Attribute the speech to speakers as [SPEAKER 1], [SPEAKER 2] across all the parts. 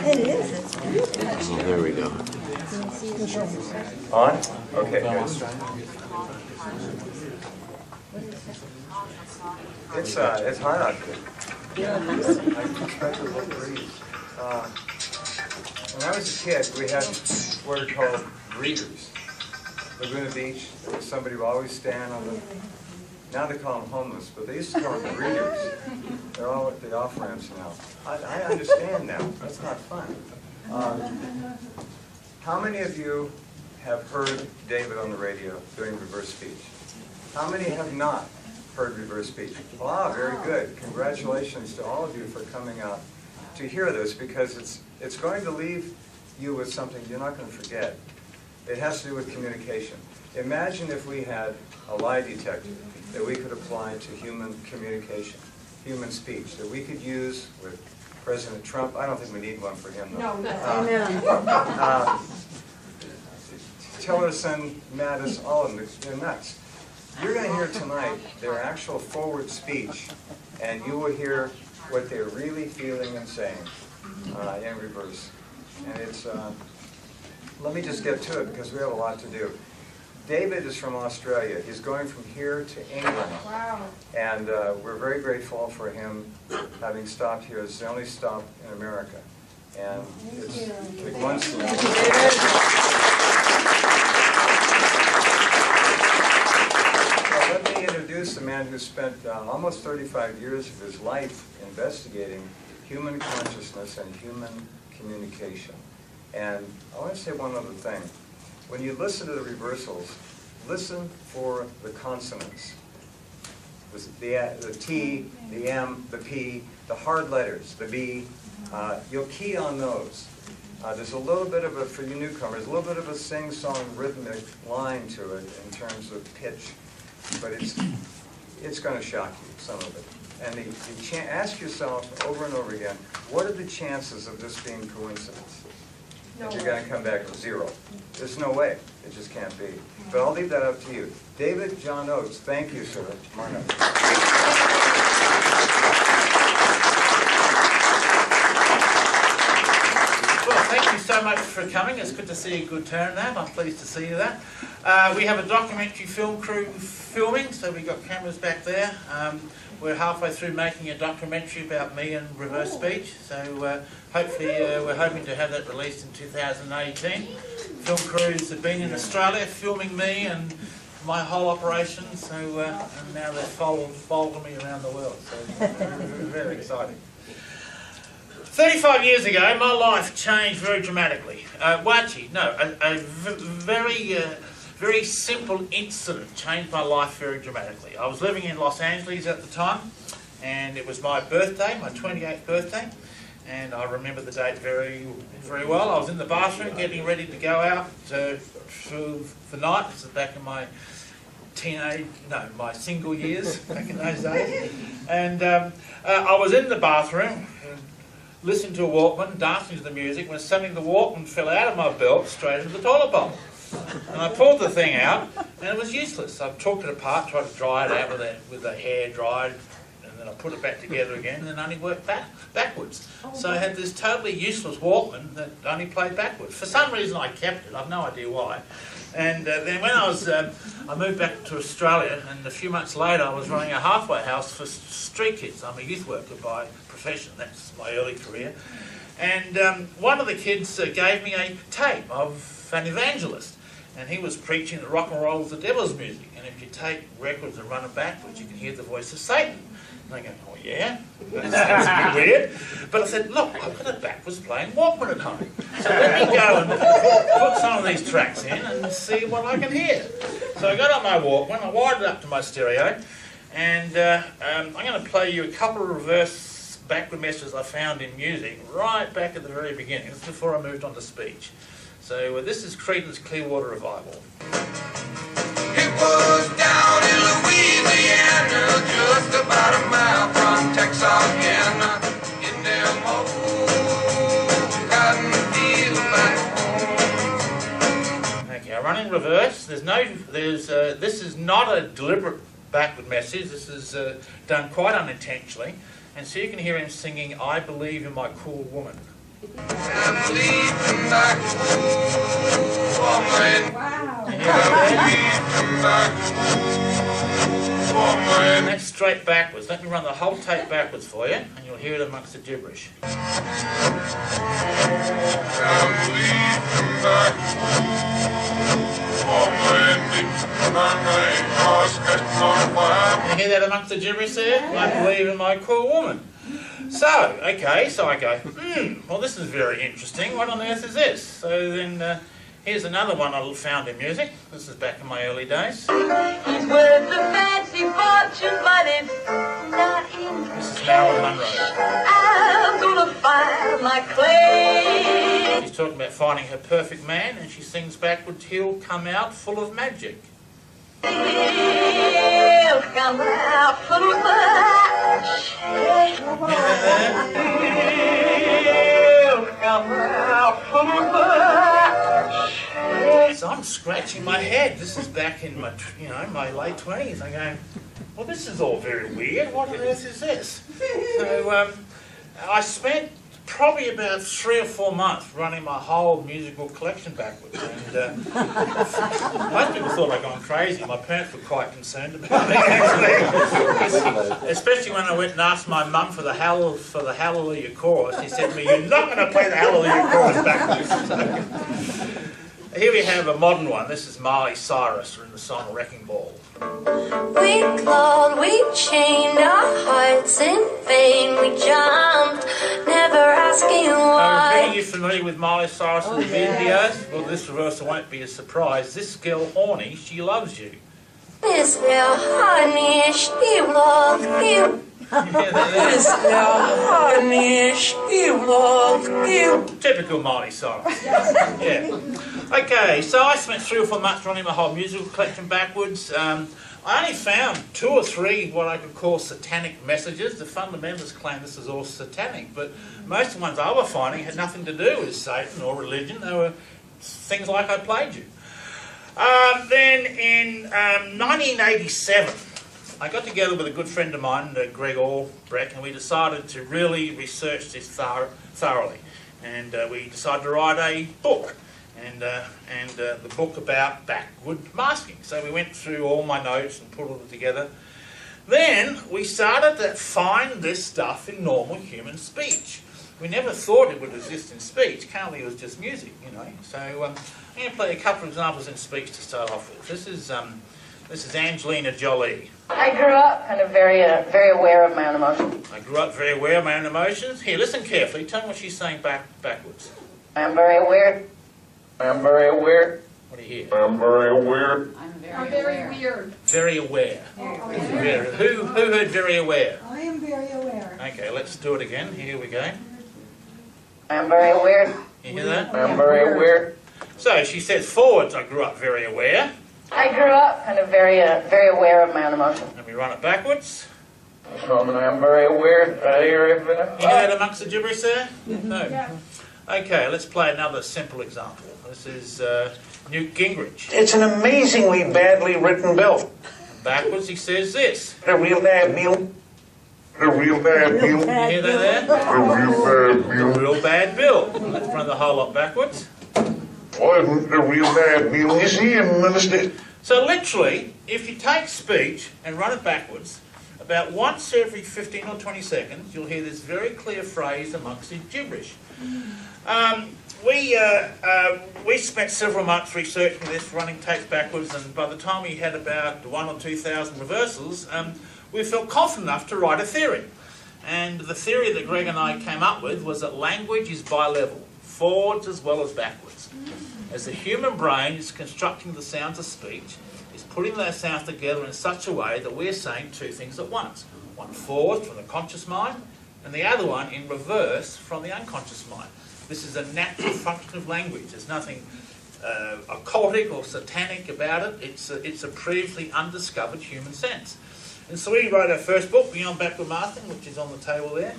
[SPEAKER 1] It is. It's beautiful.
[SPEAKER 2] Oh, there we go.
[SPEAKER 3] On? Okay, good. It's hot out there. I expect a little breeze. When I was a kid, we had what are called greeters. Laguna Beach, there was somebody who always stand on the, now they call them homeless, but they used to call them greeters. They're all at the off-ramps now. I understand now. That's not fun. How many of you have heard David on the radio doing reverse speech? How many have not heard reverse speech? Wow, very good. Congratulations to all of you for coming out to hear this, because it's going to leave you with something you're not going to forget. It has to do with communication. Imagine if we had a lie detector that we could apply to human communication, human speech, that we could use with President Trump. I don't think we need one for him, though. No. Tillerson, Mattis, all of them, they're nuts. You're going to hear tonight their actual forward speech, and you will hear what they're really feeling and saying in reverse. And it's, let me just get to it because we have a lot to do. David is from Australia. He's going from here to England. Wow. And we're very grateful for him having stopped here. It's the only stop in America. And it's like once in a Let me introduce the man who spent almost 35 years of his life investigating human consciousness and human communication. And I want to say one other thing. When you listen to the reversals, listen for the consonants. The T, the M, the P, the hard letters, the B. You'll key on those. There's a little bit of a, for you newcomers, a little bit of a sing-song rhythmic line to it in terms of pitch. But it's going to shock you, some of it. And ask yourself over and over again, what are the chances of this being coincidence? And you're going to come back with 0. There's no way. It just can't be. But I'll leave that up to you. David John Oates, thank you, sir. Come on up.
[SPEAKER 4] Well, thank you so much for coming. It's good to see a good turnout. I'm pleased to see you there. We have a documentary film crew filming, so we've got cameras back there. We're halfway through making a documentary about me and reverse speech, so hopefully we're hoping to have that released in 2018. Film crews have been in Australia filming me and my whole operation, so and now they're following me around the world, so very exciting. 35 years ago, my life changed very dramatically. A very simple incident changed my life very dramatically. I was living in Los Angeles at the time, and it was my birthday, my 28th birthday, and I remember the date very, very well. I was in the bathroom getting ready to go out through the night. This is back in my my single years, back in those days. And I was in the bathroom, listening to a Walkman, dancing to the music, when suddenly the Walkman fell out of my belt straight into the toilet bowl. And I pulled the thing out, and it was useless. I took it apart, tried to dry it out with the hair dried, and then I put it back together again, and it only worked backwards. So I had this totally useless Walkman that only played backwards. For some reason I kept it, I've no idea why. And then when I moved back to Australia, and a few months later I was running a halfway house for street kids. I'm a youth worker by profession, that's my early career. And one of the kids gave me a tape of an evangelist. And he was preaching that rock and roll is the devil's music. And if you take records and run them backwards, you can hear the voice of Satan. And I go, oh yeah? That sounds a bit weird. But I said, look, I've got a backwards playing Walkman at home. So let me go and put some of these tracks in and see what I can hear. So I got on my Walkman, I wired it up to my stereo, and I'm going to play you a couple of reverse backward messages I found in music right back at the very beginning. This is before I moved on to speech. So this is Creedence Clearwater Revival.
[SPEAKER 5] It was down in Louisiana, just about a mile from Texarkana, in them old cotton fields back home.
[SPEAKER 4] Okay, I run in reverse. This is not a deliberate backward message. This is done quite unintentionally. And so you can hear him singing, I believe in my cool woman.
[SPEAKER 5] I believe in my cool woman.
[SPEAKER 1] Wow.
[SPEAKER 4] And that's straight backwards. Let me run the whole tape backwards for you, and you'll hear it amongst the gibberish. You hear that amongst the gibberish there? I believe in my cool woman. So, okay, so I go, well this is very interesting. What on earth is this? So then here's another one I found in music. This is back in my early days.
[SPEAKER 2] He's worth a fancy fortune, but it's not in
[SPEAKER 4] This is Marilyn Monroe.
[SPEAKER 2] I'm gonna find my clay.
[SPEAKER 4] She's talking about finding her perfect man, and she sings backwards, he'll come out full of magic.
[SPEAKER 2] He'll come out full of magic. He'll come out full of magic.
[SPEAKER 4] So I'm scratching my head. This is back in my, my late 20s. I'm going, well, this is all very weird. What on earth is this? So I spent probably about 3 or 4 months running my whole musical collection backwards. And most people thought I'd gone crazy. My parents were quite concerned about me, actually. Especially when I went and asked my mum for the Hallelujah chorus. She said to me, you're not going to play the Hallelujah chorus backwards. So, here we have a modern one. This is Miley Cyrus in the song Wrecking Ball.
[SPEAKER 6] We clawed, we chained our hearts in vain. We jumped, never asking
[SPEAKER 4] Are
[SPEAKER 6] why.
[SPEAKER 4] you familiar with Miley Cyrus's videos? Well, this reversal won't be a surprise. This girl, horny, she loves you.
[SPEAKER 6] This girl, honey, she loves you. This girl, honey, she loves you.
[SPEAKER 4] Typical Miley Cyrus. Yeah. Okay, so I spent 3 or 4 months running my whole musical collection backwards. I only found 2 or 3 what I could call satanic messages. The fundamentalists claim this is all satanic, but most of the ones I was finding had nothing to do with Satan or religion. They were things like I played you. Then in 1987, I got together with a good friend of mine, Greg Albrecht, and we decided to really research this thoroughly. And we decided to write a book. And the book about backward masking. So we went through all my notes and put it together. Then we started to find this stuff in normal human speech. We never thought it would exist in speech. Currently it was just music, So I'm going to play a couple of examples in speech to start off with. This is Angelina Jolie.
[SPEAKER 7] I grew up kind of very aware of my own emotions.
[SPEAKER 4] I grew up very aware of my own emotions. Here, listen carefully. Tell me what she's saying backwards.
[SPEAKER 7] I am very aware. I am very aware.
[SPEAKER 4] What do you hear?
[SPEAKER 7] I am very aware.
[SPEAKER 1] I'm very weird.
[SPEAKER 4] Very aware. Who heard very aware?
[SPEAKER 1] I am very aware.
[SPEAKER 4] Okay, let's do it again. Here we go.
[SPEAKER 7] I am very aware.
[SPEAKER 4] You hear that?
[SPEAKER 7] I am very aware.
[SPEAKER 4] So she says forwards, I grew up very aware.
[SPEAKER 7] I grew up kind of very aware of my own emotions.
[SPEAKER 4] And we run it backwards.
[SPEAKER 7] I am very aware.
[SPEAKER 4] You hear that amongst the gibberish there? No.
[SPEAKER 1] Yeah.
[SPEAKER 4] Okay, let's play another simple example. This is Newt Gingrich.
[SPEAKER 8] It's an amazingly badly written bill.
[SPEAKER 4] Backwards he says this.
[SPEAKER 8] A real bad bill. A real bad bill.
[SPEAKER 4] You hear that there?
[SPEAKER 8] A real bad bill.
[SPEAKER 4] A real bad bill. Let's run the whole lot backwards.
[SPEAKER 8] Wasn't a real bad bill. You see, Minister.
[SPEAKER 4] So literally, if you take speech and run it backwards, about once every 15 or 20 seconds, you'll hear this very clear phrase amongst the gibberish. We spent several months researching this, running tapes backwards, and by the time we had about 1,000 or 2,000 reversals, we felt confident enough to write a theory. And the theory that Greg and I came up with was that language is bi-level, forwards as well as backwards. As the human brain is constructing the sounds of speech, it's putting those sounds together in such a way that we're saying 2 things at once. One forward from the conscious mind, and the other one in reverse from the unconscious mind. This is a natural function of language. There's nothing occultic or satanic about it. It's a previously undiscovered human sense. And so we wrote our first book, Beyond Backward Masking, which is on the table there.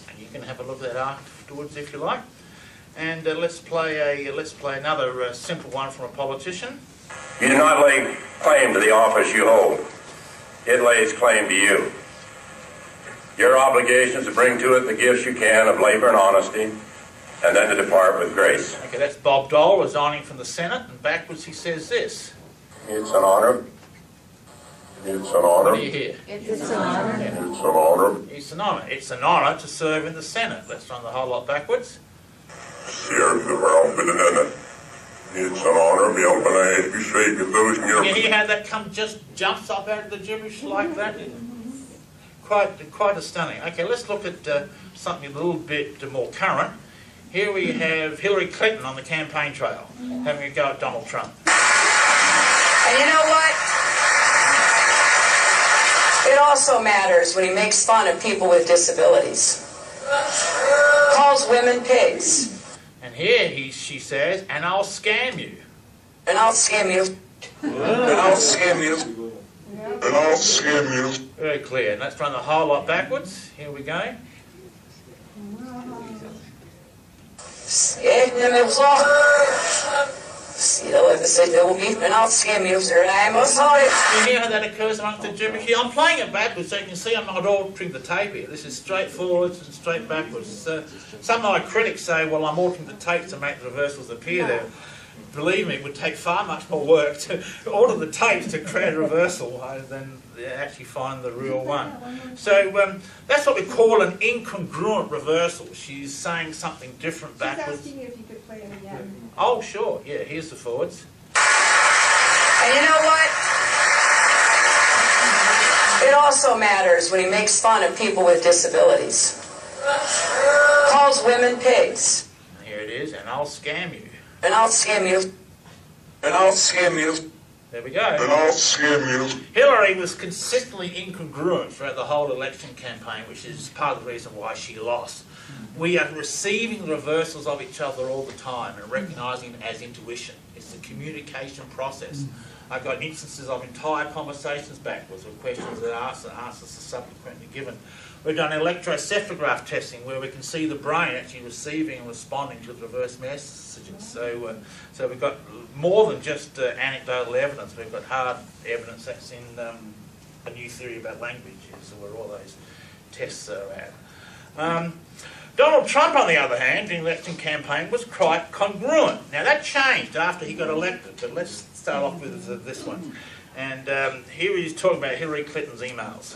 [SPEAKER 4] And you can have a look at that afterwards if you like. And let's play another simple one from a politician.
[SPEAKER 9] You do not lay claim to the office you hold. it lays claim to you. Your obligation is to bring to it the gifts you can of labor and honesty, and then to depart with grace.
[SPEAKER 4] Okay, that's Bob Dole resigning from the Senate, and backwards he says this.
[SPEAKER 9] It's an honor. It's an honor.
[SPEAKER 4] What do you hear?
[SPEAKER 6] It's an honor.
[SPEAKER 9] It's an honor.
[SPEAKER 4] It's an honour. It's an honour to serve in the Senate. Let's run the whole lot backwards.
[SPEAKER 9] It's an honor, me open eyes, be straight with those
[SPEAKER 4] Can you hear how that just jumps up out of the gibberish like that? Quite stunning. Okay, let's look at something a little bit more current. Here we have Hillary Clinton on the campaign trail, having a go at Donald Trump.
[SPEAKER 2] And you know what? It also matters when he makes fun of people with disabilities. Calls women pigs.
[SPEAKER 4] And here she says, and I'll scam you.
[SPEAKER 2] And I'll scam you.
[SPEAKER 9] And I'll scam you. And I'll scam you.
[SPEAKER 4] Very clear. And let's run the whole lot backwards. Here we go.
[SPEAKER 2] And I'll scam you, sir. I'm sorry.
[SPEAKER 4] You hear how that occurs amongst the gibberish? Here, I'm playing it backwards so you can see I'm not altering the tape here. This is straight forwards and straight backwards. Some of my critics say, well, I'm altering the tape to make the reversals appear there. Believe me, it would take far much more work to alter the tapes to create a reversal than actually find the real one. So that's what we call an incongruent reversal. She's saying something different backwards.
[SPEAKER 1] She's asking you if you could play it again.
[SPEAKER 4] Oh, sure. Yeah, here's the forwards.
[SPEAKER 2] And you know what? It also matters when he makes fun of people with disabilities. Calls women pigs.
[SPEAKER 4] Here it is, and I'll scam you.
[SPEAKER 2] And I'll scam you.
[SPEAKER 9] And I'll scam you.
[SPEAKER 4] There we go.
[SPEAKER 9] And I'll scam you.
[SPEAKER 4] Hillary was consistently incongruent throughout the whole election campaign, which is part of the reason why she lost. We are receiving reversals of each other all the time and recognising it as intuition. It's a communication process. I've got instances of entire conversations backwards with questions that are asked and answers are subsequently given. We've done electroencephalograph testing where we can see the brain actually receiving and responding to the reverse messages. So we've got more than just anecdotal evidence. We've got hard evidence that's in a new theory about language, so where all those tests are at. Donald Trump, on the other hand, in the election campaign was quite congruent. Now that changed after he got elected, but let's start off with this one. And here he's talking about Hillary Clinton's emails.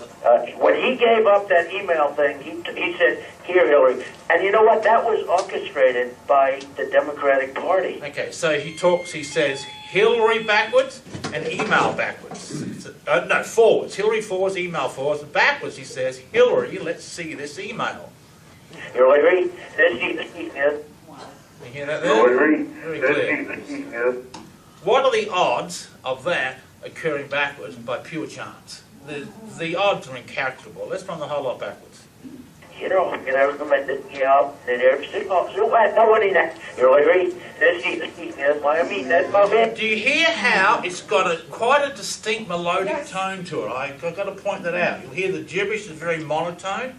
[SPEAKER 10] When he gave up that email thing, he said, "Here, Hillary." And you know what? That was orchestrated by the Democratic Party.
[SPEAKER 4] Okay, so he says Hillary backwards and email backwards. No, forwards. Hillary forwards, email forwards. And backwards he says, Hillary, let's see this email.
[SPEAKER 10] Hillary, this email.
[SPEAKER 4] You hear that there?
[SPEAKER 10] Hillary,
[SPEAKER 4] very clear. What are the odds of that occurring backwards by pure chance? The odds are incalculable. Let's run the whole lot backwards.
[SPEAKER 10] Do you
[SPEAKER 4] hear how it's got quite a distinct melodic tone to it? I've got to point that out. You'll hear the gibberish is very monotone,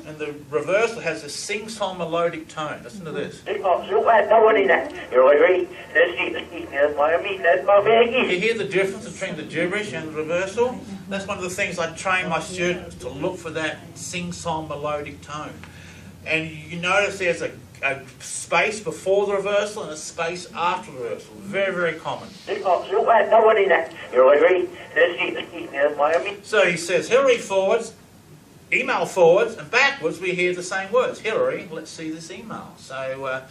[SPEAKER 4] and the reversal has a sing-song melodic tone. Listen to this. You hear the difference between the gibberish and the reversal? That's one of the things I train my students to look for, that sing-song melodic tone. And you notice there's a space before the reversal and a space after the reversal. Very, very common. So he says Hillary forwards, email forwards, and backwards we hear the same words. Hillary, let's see this email. So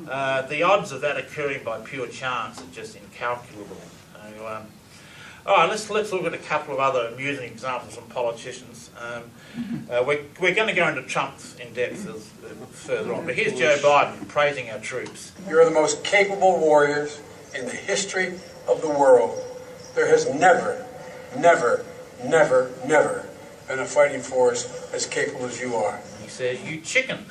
[SPEAKER 4] the odds of that occurring by pure chance are just incalculable. So, all right, let's look at a couple of other amusing examples from politicians. We're going to go into Trump in depth further on, but here's Joe Biden praising our troops.
[SPEAKER 11] You're the most capable warriors in the history of the world. There has never, never, never, never been a fighting force as capable as you are.
[SPEAKER 4] He says, you chicken.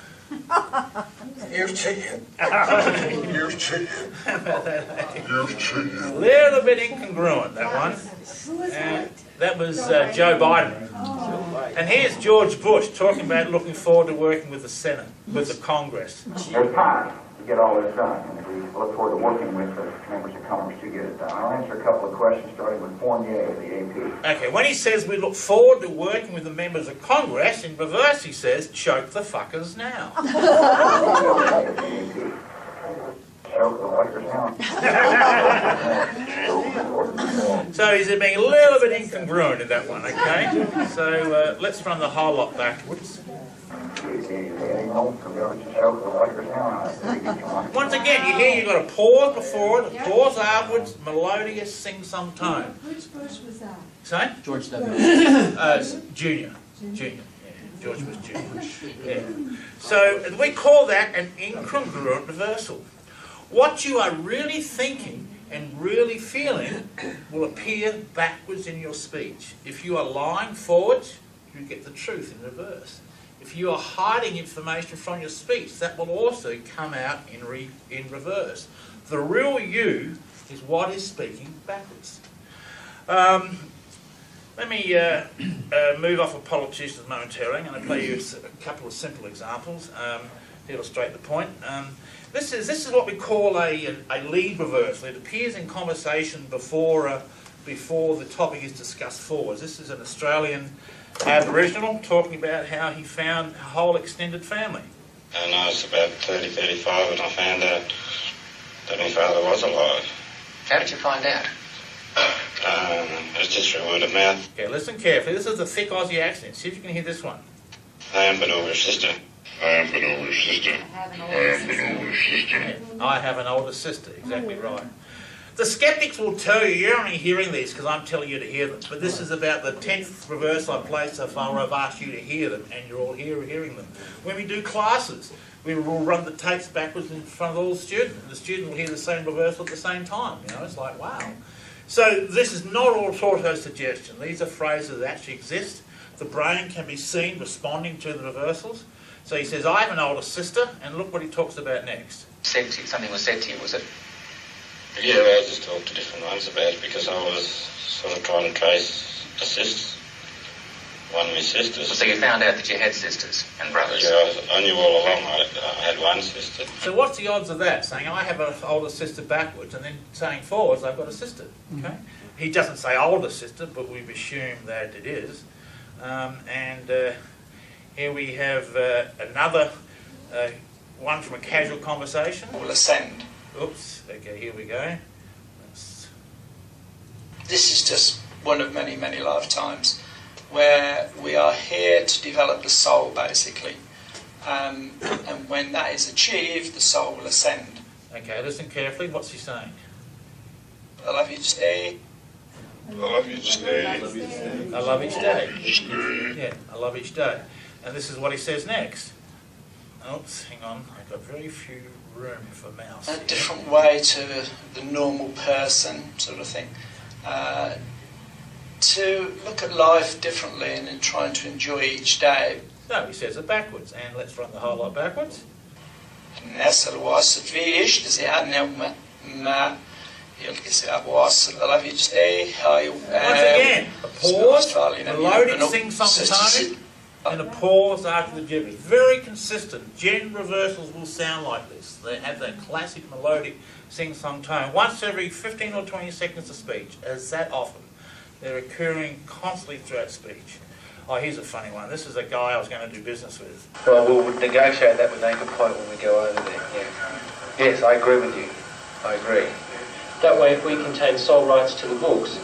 [SPEAKER 11] Here's chicken.
[SPEAKER 9] Here's chicken. Here's chicken.
[SPEAKER 4] A little bit incongruent, that one. That was Joe Biden. And here's George Bush talking about looking forward to working with the Senate, with the Congress.
[SPEAKER 12] There's time to get all this done, and we look forward to working with the members of Congress to get it done. I'll answer a couple of question starting with Fournier of the AP.
[SPEAKER 4] Okay, when he says we look forward to working with the members of Congress, in reverse he says, choke the fuckers now. So he's being a little bit incongruent in that one, okay? So let's run the whole lot backwards. Once again, you hear you've got a pause before it, a pause afterwards, melodious sing-song tone.
[SPEAKER 1] Which Bush was that?
[SPEAKER 4] Sorry?
[SPEAKER 13] George W.
[SPEAKER 4] Junior. Junior. Yeah, George Bush Junior. Yeah. So we call that an incongruent reversal. What you are really thinking and really feeling will appear backwards in your speech. If you are lying forward, you get the truth in reverse. If you are hiding information from your speech, that will also come out in reverse. The real you is what is speaking backwards. Let me move off of politicians momentarily. I'm going to play you a couple of simple examples to illustrate the point. This is what we call a lead reversal. It appears in conversation before the topic is discussed forwards. This is an Australian Aboriginal talking about how he found a whole extended family.
[SPEAKER 14] And I was about 30, 35 when I found out that my father was alive.
[SPEAKER 13] How did you find out?
[SPEAKER 14] It was just through word of mouth.
[SPEAKER 4] Okay, listen carefully. This is a thick Aussie accent. See if you can hear this one.
[SPEAKER 14] I am but older sister.
[SPEAKER 8] I am an older sister. I am an older sister.
[SPEAKER 4] Yeah, I have an older sister. Exactly right. The skeptics will tell you, you're only hearing these because I'm telling you to hear them, but this is about the 10th reversal I've played so far where I've asked you to hear them, and you're all hearing them. When we do classes, we will run the tapes backwards in front of all the students, and the student will hear the same reversal at the same time. You know, it's like, wow. So this is not all auto suggestion. These are phrases that actually exist. The brain can be seen responding to the reversals. So he says, I have an older sister, and look what he talks about next.
[SPEAKER 13] Something was said to you, was it?
[SPEAKER 14] Yeah, I just talked to different ones about it because I was sort of trying to trace one of my sisters.
[SPEAKER 13] So you found out that you had sisters and brothers?
[SPEAKER 14] Yeah, I knew all along I had one sister.
[SPEAKER 4] So what's the odds of that? Saying I have an older sister backwards and then saying forwards I've got a sister. Okay. He doesn't say older sister, but we've assumed that it is. Here we have another one from a casual conversation.
[SPEAKER 15] Will ascend.
[SPEAKER 4] Oops, okay, here we go.
[SPEAKER 15] This is just one of many, many lifetimes where we are here to develop the soul, basically. And when that is achieved, the soul will ascend.
[SPEAKER 4] Okay, listen carefully. What's he saying?
[SPEAKER 15] I love you today.
[SPEAKER 8] I love you today.
[SPEAKER 4] I love each day. Yeah, I love each day. And this is what he says next. Oops, hang on. I've got very few room for mouse.
[SPEAKER 15] A different way to the normal person, sort of thing. To look at life differently and in trying to enjoy each day.
[SPEAKER 4] No, he says it backwards. And let's run the whole lot backwards.
[SPEAKER 15] Nessa was fish, does he have no Once
[SPEAKER 4] again, a pause, a loading sing-song tone, and a pause after the gibberish. Very consistent. Gen reversals will sound like this. They have that classic melodic sing-song tone. Once every 15 or 20 seconds of speech, as that often. They're occurring constantly throughout speech. Oh, here's a funny one. This is a guy I was going to do business with.
[SPEAKER 16] Well, we'll negotiate that with Anchor Point when we go over there, yeah. Yes, I agree with you. I agree.
[SPEAKER 17] That way, if we contain sole rights to the books,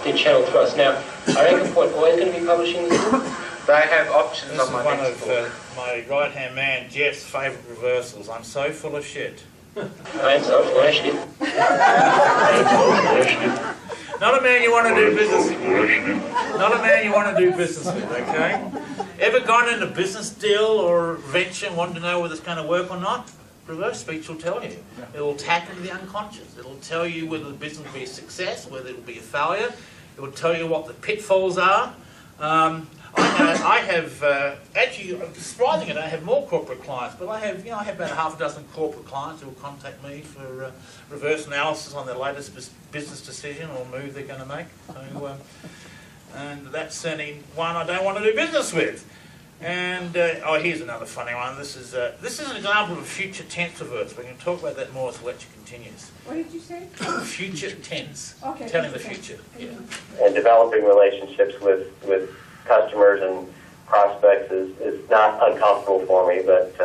[SPEAKER 17] they're channeled through us. Now, are Anchor Point always going to be publishing this book?
[SPEAKER 16] They have options
[SPEAKER 4] this
[SPEAKER 16] on my
[SPEAKER 4] one
[SPEAKER 16] next
[SPEAKER 4] of
[SPEAKER 16] book.
[SPEAKER 4] my right-hand man, Jeff's favourite reversals. I'm so full of shit.
[SPEAKER 17] I am so full of shit.
[SPEAKER 4] Not a man you want to do business with. Not a man you want to do business with, okay? Ever gone into a business deal or venture and wanted to know whether it's going to work or not? Reverse speech will tell you. It will tap into the unconscious. It will tell you whether the business will be a success, whether it will be a failure. It will tell you what the pitfalls are. I have actually, surprisingly, I have more corporate clients, but I have about half a dozen corporate clients who will contact me for reverse analysis on their latest business decision or move they're going to make. So, and that's certainly one I don't want to do business with. And, oh, here's another funny one. This is an example of future tense reverse. We're going to talk about that more as the lecture continues.
[SPEAKER 1] What did you say?
[SPEAKER 4] Future tense.
[SPEAKER 1] Okay.
[SPEAKER 4] Telling the future. Yeah.
[SPEAKER 18] And developing relationships with customers and prospects is not uncomfortable for me, but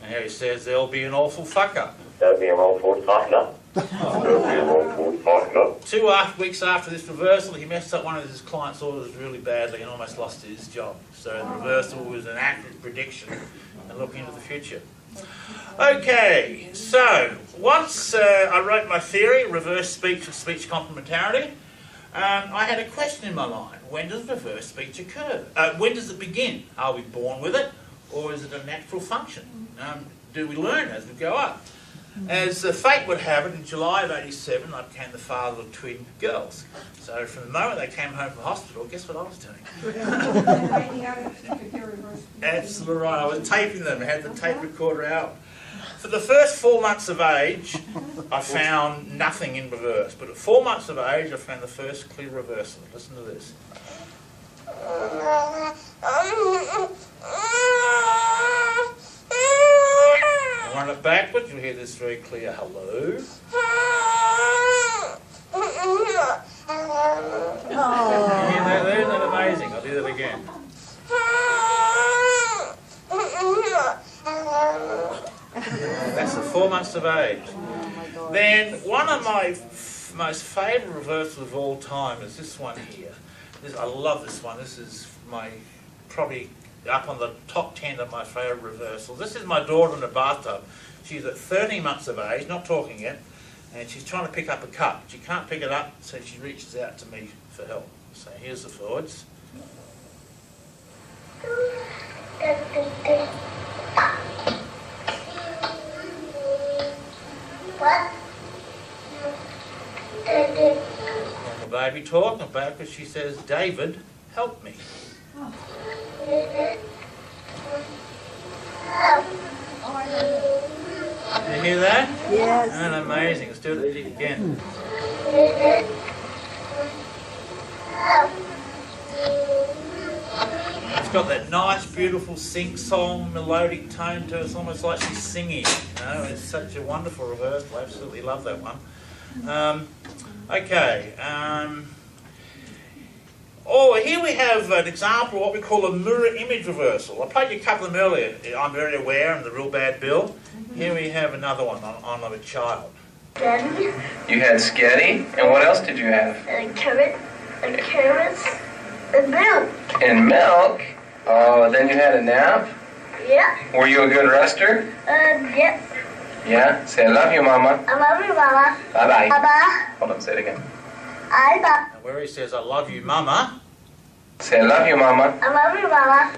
[SPEAKER 4] And here he says there'll be an awful fuck up.
[SPEAKER 18] that'd be a awful fuck up.
[SPEAKER 4] 2 weeks after this reversal, he messed up one of his client's orders really badly and almost lost his job. So the reversal was an accurate prediction and look into the future. Okay, so once I wrote my theory, reverse speech and speech complementarity, I had a question in my mind. When does reverse speech occur? When does it begin? Are we born with it, or is it a natural function? Do we learn as we go up? As fate would have it, in July of '87, I became the father of twin girls. So from the moment they came home from the hospital, guess what I was doing? Absolutely right. I was taping them. I had the tape recorder out. For the first 4 months of age, I found nothing in reverse. But at 4 months of age, I found the first clear reversal. Listen to this. I run it backwards, you'll hear this very clear. Hello. Yeah, isn't that amazing? I'll do that again. That's at 4 months of age. Then one of my most favourite reversals of all time is this one here. I love this one. This is probably up on the top 10 of my favourite reversals. This is my daughter in a bathtub. She's at 13 months of age, not talking yet, and she's trying to pick up a cup. She can't pick it up, so she reaches out to me for help. So here's the forwards.
[SPEAKER 6] What?
[SPEAKER 4] And the baby talk, and backwards she says, David, help me. Did you hear that?
[SPEAKER 6] Yes.
[SPEAKER 4] And amazing. Let's do it again. It's got that nice, beautiful sing-song, melodic tone to it. It's almost like she's singing. You know, it's such a wonderful reversal. I absolutely love that one. Okay. Here we have an example of what we call a mirror image reversal. I played you a couple of them earlier. I'm very aware, and the real bad Bill. Here we have another one on a child.
[SPEAKER 6] Daddy?
[SPEAKER 16] You had sketty, and what else did you have?
[SPEAKER 6] And carrots, and milk.
[SPEAKER 16] And milk? Oh, then you had a nap?
[SPEAKER 6] Yeah.
[SPEAKER 16] Were you a good rester?
[SPEAKER 6] Yes.
[SPEAKER 16] Yeah? Say, I love you, Mama.
[SPEAKER 6] I love you, Mama.
[SPEAKER 16] Bye-bye.
[SPEAKER 6] Bye-bye.
[SPEAKER 16] Hold on, say it again.
[SPEAKER 6] Bye-bye.
[SPEAKER 4] Where he says, I love you, Mama.
[SPEAKER 16] Say, I love you, Mama.
[SPEAKER 6] I love you, Mama.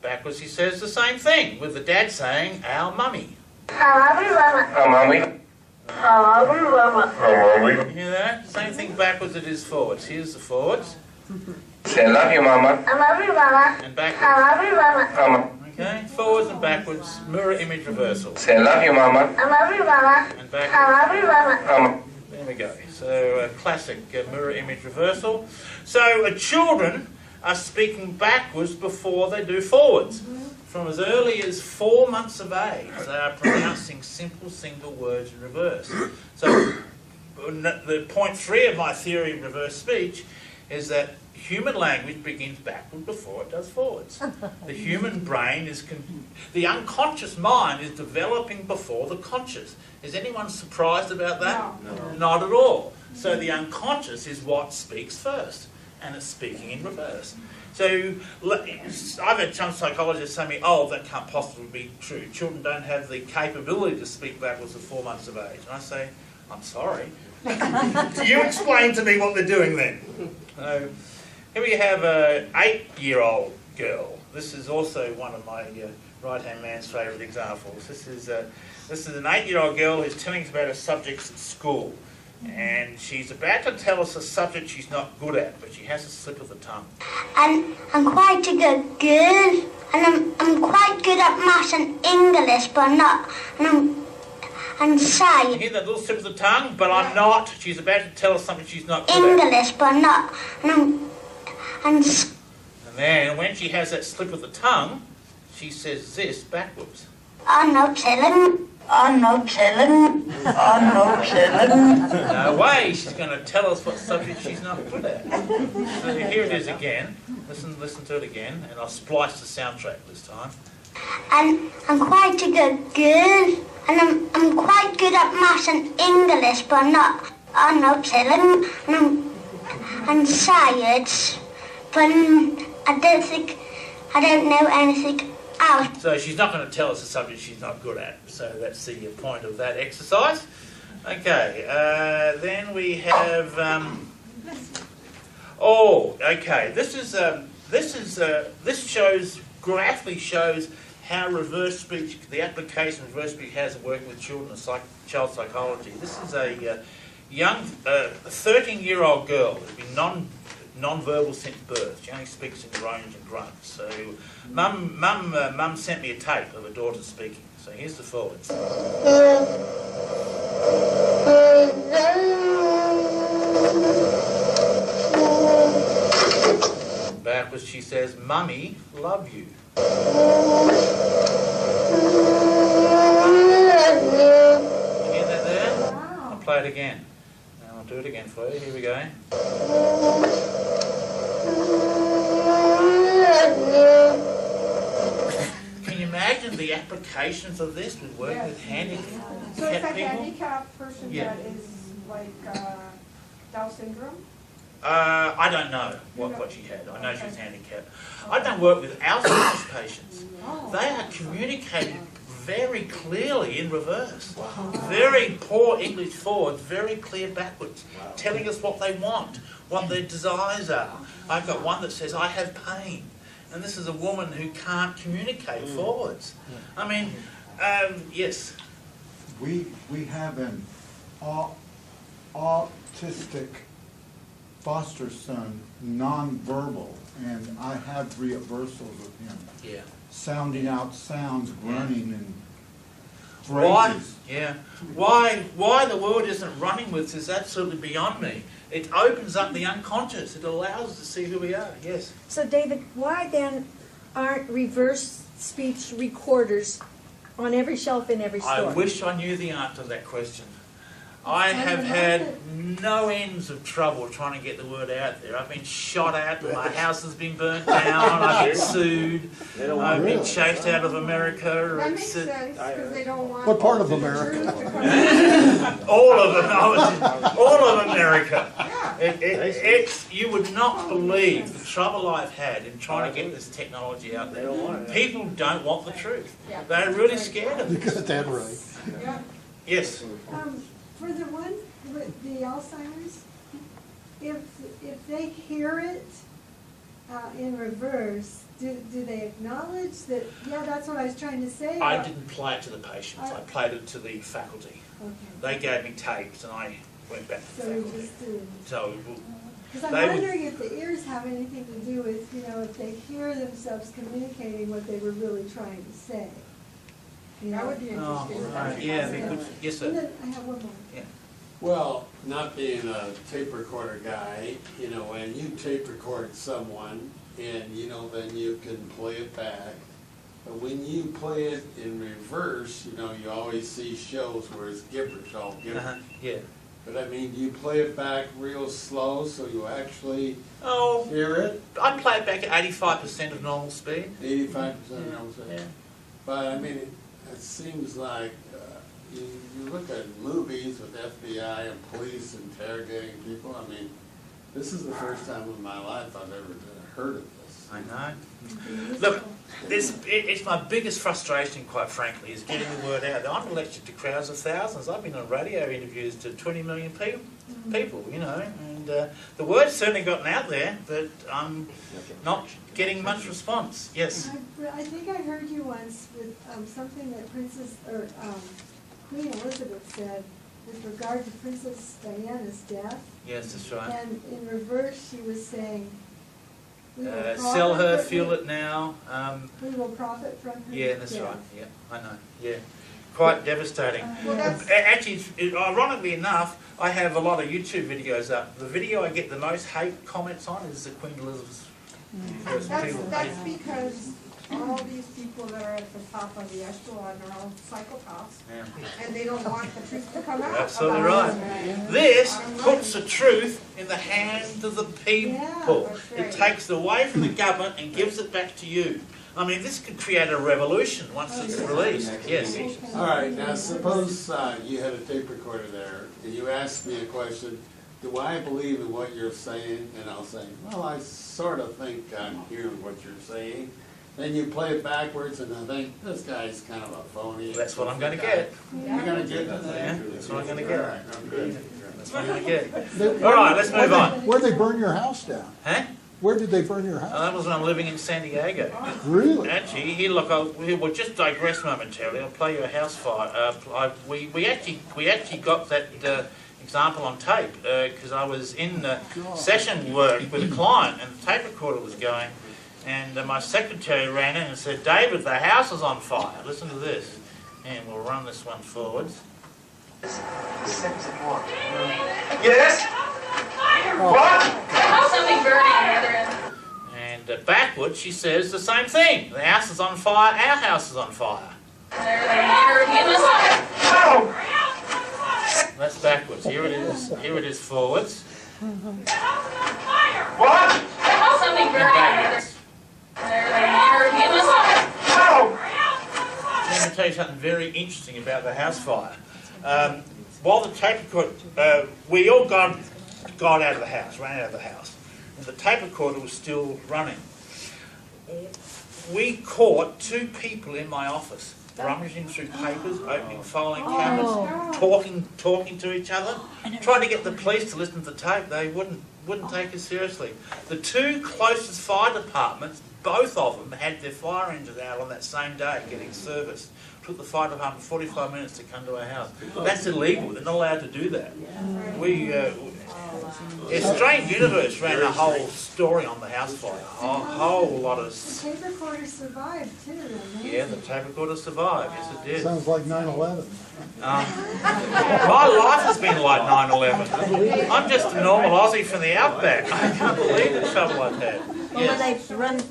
[SPEAKER 4] Backwards he says the same thing, with the dad saying, our mummy.
[SPEAKER 6] I love you, Mama.
[SPEAKER 16] Oh, Mommy.
[SPEAKER 6] I love you, Mama.
[SPEAKER 16] Oh, Mommy.
[SPEAKER 4] You hear that? Same thing backwards it is forwards. Here's the forwards.
[SPEAKER 16] Say, I love you, Mama.
[SPEAKER 6] I love you, Mama.
[SPEAKER 4] And backwards.
[SPEAKER 6] I love you, Mama.
[SPEAKER 16] Mama.
[SPEAKER 4] Okay, forwards and backwards, mirror image reversal.
[SPEAKER 16] Say, I love you, Mama.
[SPEAKER 6] I love you, Mama.
[SPEAKER 4] And backwards.
[SPEAKER 6] I love you, Mama.
[SPEAKER 16] Mama.
[SPEAKER 4] There we go. So a classic mirror image reversal. So children are speaking backwards before they do forwards. From as early as 4 months of age, they are pronouncing simple single words in reverse. So the point 3 of my theory of reverse speech is that human language begins backward before it does forwards. The human brain the unconscious mind is developing before the conscious. Is anyone surprised about that?
[SPEAKER 1] No.
[SPEAKER 4] Not at all. So the unconscious is what speaks first, and it's speaking in reverse. So I've had some psychologists tell me, oh, that can't possibly be true. Children don't have the capability to speak backwards at 4 months of age. And I say, I'm sorry. You explain to me what they're doing then. So here we have an 8-year-old girl. This is also one of my right-hand man's favourite examples. This is an 8-year-old girl who's telling us about her subjects at school. And she's about to tell us a subject she's not good at, but she has a slip of the tongue.
[SPEAKER 6] And I'm quite a good girl, and I'm quite good at maths and English, but I'm not, and science.
[SPEAKER 4] You hear that little slip of the tongue? But I'm not. She's about to tell us something she's not good
[SPEAKER 6] English,
[SPEAKER 4] at.
[SPEAKER 6] but not, and
[SPEAKER 4] And then when she has that slip of the tongue, she says this backwards.
[SPEAKER 6] I'm no telling. I'm no telling. I'm no telling.
[SPEAKER 4] No way she's going to tell us what subject she's not good at. So here it is again. Listen to it again, and I'll splice the soundtrack this time.
[SPEAKER 6] And I'm quite a good girl. And I'm quite good at maths and English, but I'm not telling. And science, but I don't know anything else.
[SPEAKER 4] So she's not going to tell us a subject she's not good at. So that's the point of that exercise. Okay, then we have. Okay. This graphically shows how reverse speech, the application of reverse speech has in working with children and child psychology. This is a young 13-year-old girl who's been non-verbal since birth. She only speaks in groans and grunts. So mum sent me a tape of her daughter speaking. So here's the forwards. Backwards she says, "Mummy, love you." Hear that there? I'll play it again. I'll do it again for you. Here we go. Can you imagine the applications of this with working with handicapped
[SPEAKER 1] So it's a
[SPEAKER 4] people?
[SPEAKER 1] handicapped person that is like Down syndrome?
[SPEAKER 4] I don't know what she had. I know she's handicapped. I don't work with Alzheimer's patients. They are communicating very clearly in reverse. Very poor English forwards, very clear backwards, telling us what they want, what their desires are. I've got one that says, "I have pain." And this is a woman who can't communicate forwards. I mean, yes.
[SPEAKER 19] We have an autistic foster son, non-verbal, and I have reversals of him.
[SPEAKER 4] Yeah.
[SPEAKER 19] Sounding out sounds, grunting, and
[SPEAKER 4] Why?
[SPEAKER 19] phrases.
[SPEAKER 4] Yeah. Why the world isn't running with this is absolutely beyond me. It opens up the unconscious. It allows us to see who we are. Yes.
[SPEAKER 20] So, David, why then aren't reverse speech recorders on every shelf in every store?
[SPEAKER 4] I wish I knew the answer to that question. I have had no ends of trouble trying to get the word out there. I've been shot at, my house has been burnt down, I've been sued, I've been chased out of America.
[SPEAKER 1] That makes sense, because they don't want...
[SPEAKER 21] What part of America?
[SPEAKER 4] All of America. You would not believe the trouble I've had in trying to get this technology out there. People don't want the truth. They're really scared of it.
[SPEAKER 21] You got that right.
[SPEAKER 4] Yes.
[SPEAKER 22] For the one with the Alzheimer's, if they hear it in reverse, do they acknowledge that, yeah, that's what I was trying to say?
[SPEAKER 4] I didn't play it to the patients, I played it to the faculty.
[SPEAKER 22] Okay.
[SPEAKER 4] They gave me tapes and I went back to the
[SPEAKER 22] So you
[SPEAKER 4] faculty.
[SPEAKER 22] just did.
[SPEAKER 4] So,
[SPEAKER 22] Because I'm wondering if the ears have anything to do with, if they hear themselves communicating what they were really trying to say.
[SPEAKER 1] That would be interesting.
[SPEAKER 4] Right. Yeah, they could, yes, sir.
[SPEAKER 22] And then I have one more.
[SPEAKER 4] Yeah.
[SPEAKER 23] Well, not being a tape recorder guy, when you tape record someone and, then you can play it back. But when you play it in reverse, you always see shows where it's gibberish, all gibberish.
[SPEAKER 4] Yeah.
[SPEAKER 23] But I mean, do you play it back real slow so you actually hear it?
[SPEAKER 4] I play it back at 85% of normal speed.
[SPEAKER 23] 85% of normal speed?
[SPEAKER 4] Yeah.
[SPEAKER 23] But I mean, it seems like you look at movies with FBI and police interrogating people. I mean, this is the first time in my life I've ever heard of this.
[SPEAKER 4] I know. Look, it's my biggest frustration, quite frankly, is getting the word out. I'm lectured to crowds of thousands. I've been on radio interviews to 20 million people, and the word's certainly gotten out there, but I'm not getting much response. Yes?
[SPEAKER 22] I think I heard you once with something that Queen Elizabeth said with regard to Princess Diana's death.
[SPEAKER 4] Yes, that's right.
[SPEAKER 22] And in reverse, she was saying,
[SPEAKER 4] sell her, feel it now.
[SPEAKER 22] We will profit from her.
[SPEAKER 4] Yeah, that's right. Yeah, I know. Yeah. Quite devastating. Actually, ironically enough, I have a lot of YouTube videos up. The video I get the most hate comments on is the Queen Elizabeth
[SPEAKER 1] That's because all these people that are at the top of the echelon are all psychopaths, and they don't want the truth to come out.
[SPEAKER 4] Absolutely right. This puts the truth in the hands of the people. It takes it away from the government and gives it back to you. I mean, this could create a revolution once it's released. Yes.
[SPEAKER 23] All right, now suppose you had a tape recorder there, and you asked me a question, do I believe in what you're saying? And I'll say, well, I sort of think I'm hearing what you're saying. Then you play it backwards, and I think, this guy's kind of a phony.
[SPEAKER 4] That's what I'm going to get.
[SPEAKER 23] You're going to get that?
[SPEAKER 4] Yeah, that's what I'm going to get.
[SPEAKER 23] All right, I'm good.
[SPEAKER 4] That's what I'm going to get. All right, let's move on.
[SPEAKER 19] Where'd they burn your house down?
[SPEAKER 4] Huh?
[SPEAKER 19] Where did they burn your house?
[SPEAKER 4] That was when I'm living in San Diego.
[SPEAKER 19] Really?
[SPEAKER 4] Actually, here, look, we'll just digress momentarily. I'll play you a house fire. We actually got that example on tape because I was in session work with a client and the tape recorder was going, and my secretary ran in and said, "David, the house is on fire." Listen to this, and we'll run this one forwards.
[SPEAKER 3] Yes? What?
[SPEAKER 7] Something burning on the other end.
[SPEAKER 4] And backwards, she says the same thing. The house is on fire. Our house is on fire. That's backwards. Here it is. Here it is forwards.
[SPEAKER 3] What?
[SPEAKER 7] Something burning on the other end.
[SPEAKER 4] Let me tell you something very interesting about the house fire. While the tape recorder, we all got out of the house, ran out of the house, and the tape recorder was still running. We caught two people in my office rummaging through papers, opening filing cabinets, talking to each other, trying to get the police to listen to the tape. They wouldn't take us seriously. The two closest fire departments, both of them had their fire engines out on that same day getting serviced. Took the fire department 45 minutes to come to our house. That's illegal. They're not allowed to do that. A Strange Universe ran a whole story on the house fire. A whole lot of...
[SPEAKER 22] The tape recorder survived too.
[SPEAKER 4] Yeah, the tape recorder survived. Yes, it did.
[SPEAKER 19] Sounds like 9/11.
[SPEAKER 4] My life has been like 9/11. I'm just a normal Aussie from the outback. I can't believe the trouble I've had.
[SPEAKER 20] Well, they've run...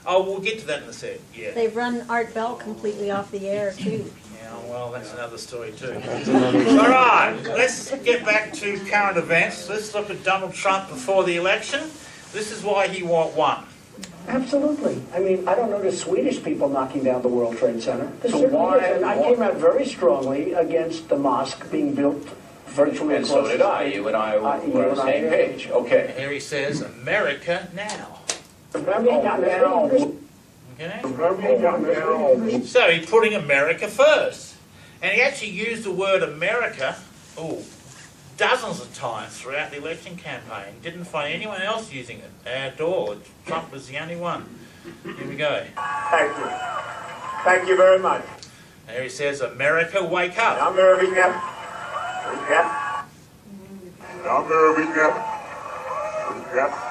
[SPEAKER 4] Oh, we'll get to that in a sec. Yeah.
[SPEAKER 20] They've run Art Bell completely off the air too.
[SPEAKER 4] Yeah, well, that's another story too. All right, let's get back to current events. Let's look at Donald Trump before the election. This is why he won.
[SPEAKER 10] Absolutely. I mean, I don't notice Swedish people knocking down the World Trade Center. And I came out very strongly against the mosque being built virtually
[SPEAKER 13] And
[SPEAKER 10] across
[SPEAKER 13] so did I. You and I were on the same page. Okay.
[SPEAKER 4] Here he says, America now.
[SPEAKER 10] Now.
[SPEAKER 4] Okay. So he's putting America first. And he actually used the word America dozens of times throughout the election campaign. Didn't find anyone else using it at all. Trump was the only one. Here we go.
[SPEAKER 3] Thank you. Thank you very much.
[SPEAKER 4] And here he says, America, wake up.
[SPEAKER 3] America. Wake up. America.